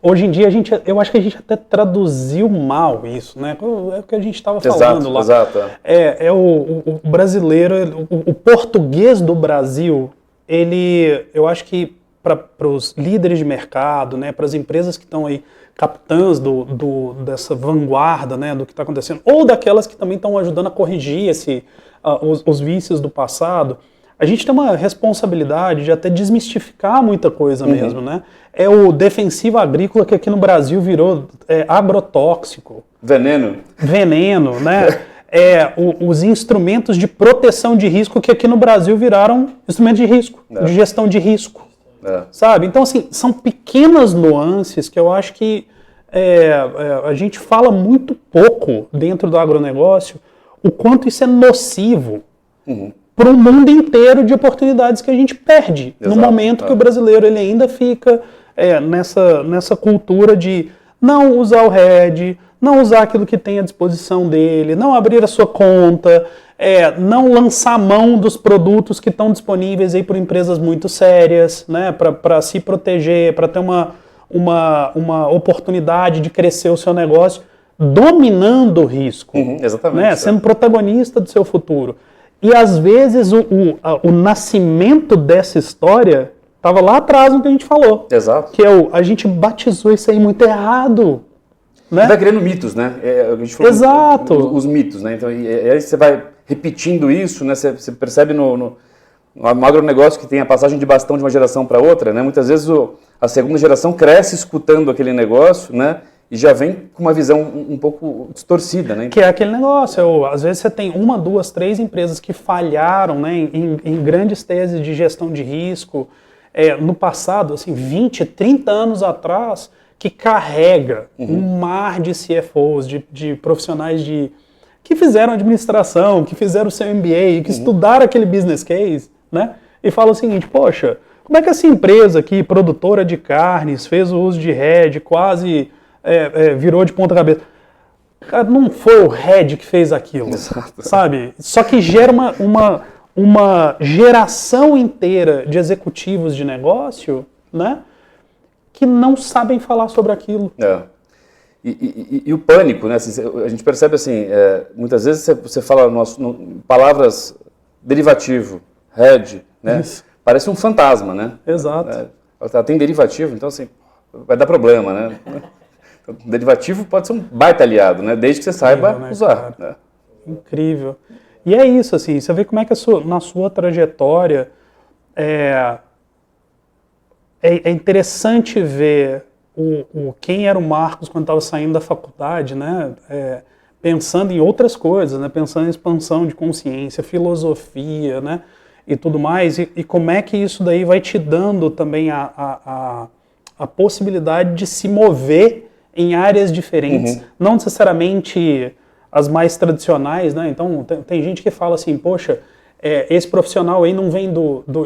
Speaker 1: Hoje em dia, eu acho que a gente até traduziu mal isso, né? É o que a gente estava falando lá.
Speaker 4: Exato.
Speaker 1: O brasileiro, o português do Brasil, eu acho que para os líderes de mercado, né, para as empresas que estão aí capitãs dessa vanguarda, né, do que está acontecendo, ou daquelas que também estão ajudando a corrigir os vícios do passado, a gente tem uma responsabilidade de até desmistificar muita coisa mesmo, né? É o defensivo agrícola que aqui no Brasil virou agrotóxico. Veneno, né? Os instrumentos de proteção de risco que aqui no Brasil viraram instrumentos de risco, de gestão de risco. Sabe? Então, assim, são pequenas nuances que eu acho que a gente fala muito pouco dentro do agronegócio o quanto isso é nocivo para o mundo inteiro de oportunidades que a gente perde. No momento que o brasileiro ele ainda fica nessa cultura de não usar o hedge, não usar aquilo que tem à disposição dele, não abrir a sua conta, não lançar mão dos produtos que estão disponíveis aí por empresas muito sérias, né, para se proteger, para ter uma oportunidade de crescer o seu negócio, dominando o risco,
Speaker 4: exatamente,
Speaker 1: né, sendo protagonista do seu futuro. E às vezes o nascimento dessa história estava lá atrás no que a gente falou.
Speaker 4: Exato.
Speaker 1: Que a gente batizou isso aí muito errado. Né?
Speaker 4: Vai criando mitos, né? A gente falou
Speaker 1: Exato.
Speaker 4: Os mitos, né? Então, aí você vai repetindo isso, né? Você percebe no agronegócio que tem a passagem de bastão de uma geração para outra, né? Muitas vezes a segunda geração cresce escutando aquele negócio, né? E já vem com uma visão um pouco distorcida, né?
Speaker 1: Que é aquele negócio, às vezes você tem 1, 2, 3 empresas que falharam, né, em grandes teses de gestão de risco, no passado, assim, 20, 30 anos atrás, que carrega um mar de CFOs, de profissionais que fizeram administração, que fizeram o seu MBA, que estudaram aquele business case, né? E fala o seguinte, poxa, como é que essa empresa aqui, produtora de carnes, fez o uso de hedge, quase virou de ponta cabeça? Cara, não foi o hedge que fez aquilo, sabe? Só que gera uma geração inteira de executivos de negócio, né? Que não sabem falar sobre aquilo.
Speaker 4: E o pânico, né? Assim, a gente percebe assim, muitas vezes você fala palavras derivativo, hedge, né? Isso. Parece um fantasma, né?
Speaker 1: Exato.
Speaker 4: Tem derivativo, então assim, vai dar problema, né? Então, derivativo pode ser um baita aliado, né? Desde que você saiba usar. Né?
Speaker 1: Incrível. E é isso, assim, você vê como é que na sua trajetória é interessante ver quem era o Marcos quando estava saindo da faculdade, né? Pensando em outras coisas, né? Pensando em expansão de consciência, filosofia, né? E tudo mais, e como é que isso daí vai te dando também a possibilidade de se mover em áreas diferentes, não necessariamente as mais tradicionais, né? Então tem gente que fala assim, poxa, esse profissional aí não vem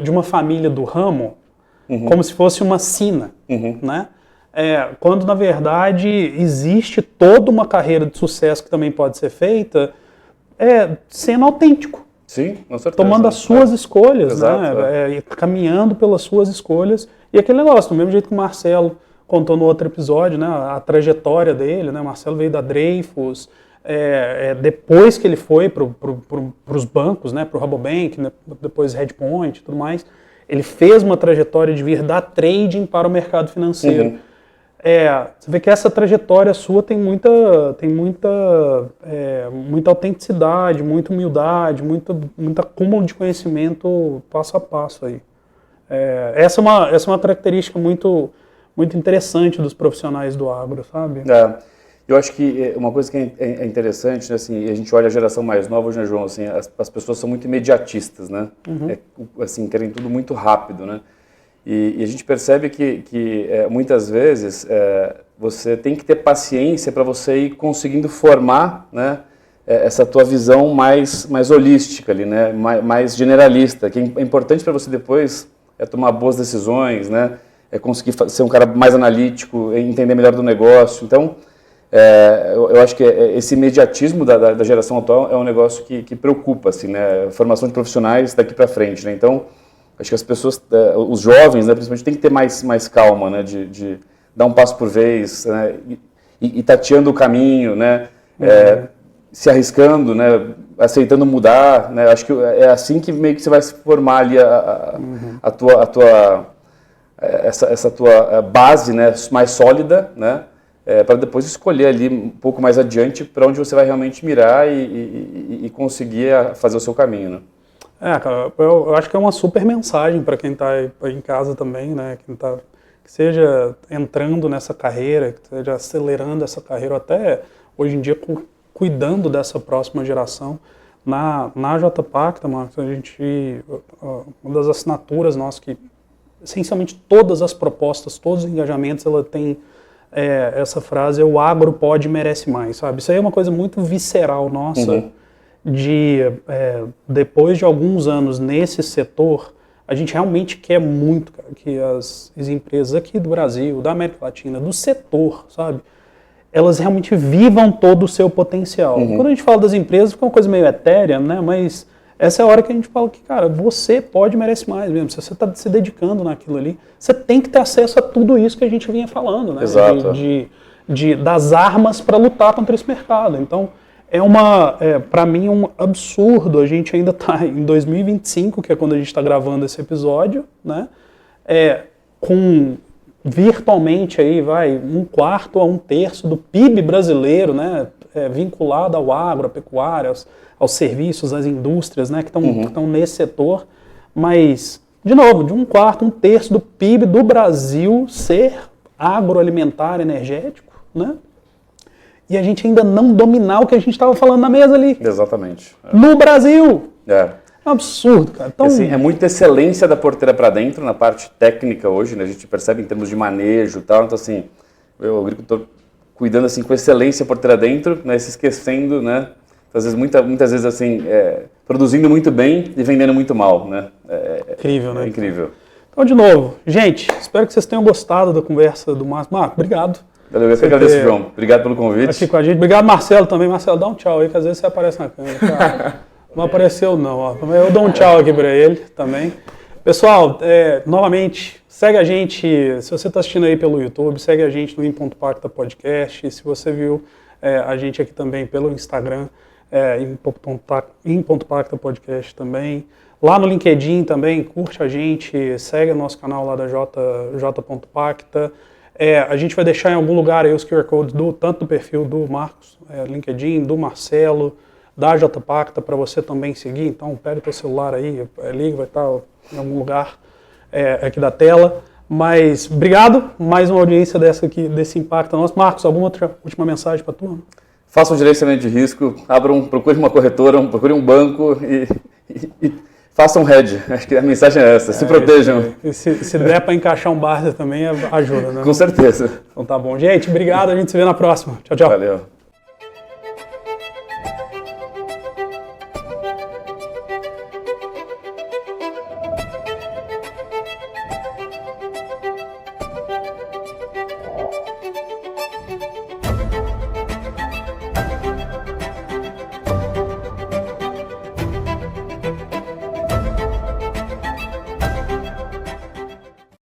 Speaker 1: de uma família do ramo, como se fosse uma sina, né? Quando na verdade existe toda uma carreira de sucesso que também pode ser feita sendo autêntico.
Speaker 4: Sim, com certeza.
Speaker 1: Tomando as suas escolhas,
Speaker 4: Exato,
Speaker 1: né? Caminhando pelas suas escolhas. E aquele negócio, do mesmo jeito que o Marcelo contou no outro episódio, né? A trajetória dele, né? O Marcelo veio da Dreyfus, depois que ele foi para os bancos, né? Para o Rabobank, né? Depois Redpoint e tudo mais, ele fez uma trajetória de vir da trading para o mercado financeiro. Você vê que essa trajetória sua tem muita autenticidade, muita humildade, muita acúmulo de conhecimento passo a passo aí. Essa é uma característica muito, muito interessante dos profissionais do agro, sabe?
Speaker 4: Eu acho que uma coisa que é interessante, né, assim, a gente olha a geração mais nova, né, João, assim, as pessoas são muito imediatistas, né? Assim, querem tudo muito rápido, né? E a gente percebe que muitas vezes você tem que ter paciência para você ir conseguindo formar, né, essa tua visão mais holística ali, né, mais generalista, que é importante para você depois tomar boas decisões, né, conseguir ser um cara mais analítico, entender melhor do negócio. Então, eu acho que esse imediatismo da geração atual é um negócio que preocupa, assim, né, formação de profissionais daqui para frente, né. Então, acho que as pessoas, os jovens, né, principalmente, tem que ter mais calma, né, de dar um passo por vez, né, e tateando o caminho, né, se arriscando, né, aceitando mudar, né. Acho que é assim que meio que você vai se formar ali essa tua base, né, mais sólida, né, para depois escolher ali um pouco mais adiante para onde você vai realmente mirar e conseguir fazer o seu caminho, né.
Speaker 1: Cara, eu acho que é uma super mensagem para quem está em casa também, né? Que seja entrando nessa carreira, que seja acelerando essa carreira, ou até hoje em dia cuidando dessa próxima geração. Na JPacta, Marcos, uma das assinaturas nossas que, essencialmente, todas as propostas, todos os engajamentos, ela tem essa frase, o agro pode e merece mais, sabe? Isso aí é uma coisa muito visceral nossa, depois de alguns anos nesse setor, a gente realmente quer muito, cara, que as empresas aqui do Brasil, da América Latina, do setor, sabe, elas realmente vivam todo o seu potencial. Quando a gente fala das empresas, fica uma coisa meio etérea, né, mas essa é a hora que a gente fala que, cara, você pode e merece mais mesmo. Se você está se dedicando naquilo ali, você tem que ter acesso a tudo isso que a gente vinha falando, né,
Speaker 4: Exato.
Speaker 1: das armas para lutar contra esse mercado. Então, para mim, um absurdo. A gente ainda está em 2025, que é quando a gente está gravando esse episódio, né? Com virtualmente aí, um quarto a um terço do PIB brasileiro, né? Vinculado ao agro, à pecuária, aos serviços, às indústrias, né? Que estão nesse setor. Mas, de novo, de um quarto, um terço do PIB do Brasil ser agroalimentar energético, né? E a gente ainda não dominar o que a gente estava falando na mesa ali.
Speaker 4: Exatamente.
Speaker 1: No Brasil! É um absurdo, cara. Então,
Speaker 4: assim, é muita excelência da porteira para dentro, na parte técnica hoje, né? A gente percebe em termos de manejo e tal. Então, assim, o agricultor cuidando assim, com excelência porteira dentro, né? Se esquecendo, né? Às vezes, muitas vezes, assim, produzindo muito bem e vendendo muito mal, né?
Speaker 1: Incrível, né?
Speaker 4: É incrível.
Speaker 1: Então, de novo, gente, espero que vocês tenham gostado da conversa do Marcos. Marco, obrigado.
Speaker 4: Valeu, eu que agradeço, João. Obrigado pelo convite.
Speaker 1: Aqui com a gente. Obrigado, Marcelo, também. Marcelo, dá um tchau aí, que às vezes você aparece na câmera. Cara. Não apareceu, não. Ó. Eu dou um tchau aqui para ele também. Pessoal, novamente, segue a gente. Se você está assistindo aí pelo YouTube, segue a gente no In.Pacta Podcast. Se você viu a gente aqui também pelo Instagram, In.Pacta Podcast também. Lá no LinkedIn também, curte a gente, segue o nosso canal lá da J.Pacta. A gente vai deixar em algum lugar aí os QR Codes tanto do perfil do Marcos, LinkedIn, do Marcelo, da JPacta, para você também seguir. Então, pega o teu celular aí, liga, vai estar em algum lugar aqui da tela. Mas, obrigado, mais uma audiência desse Impacta nosso. Marcos, alguma outra última mensagem para a turma?
Speaker 4: Façam um gerenciamento de risco, procure uma corretora, procure um banco e façam um hedge. Acho que a mensagem é essa, se protejam.
Speaker 1: Se der para encaixar um barter também, ajuda, né?
Speaker 4: Com certeza.
Speaker 1: Então tá bom. Gente, obrigado, a gente se vê na próxima. Tchau, tchau.
Speaker 4: Valeu.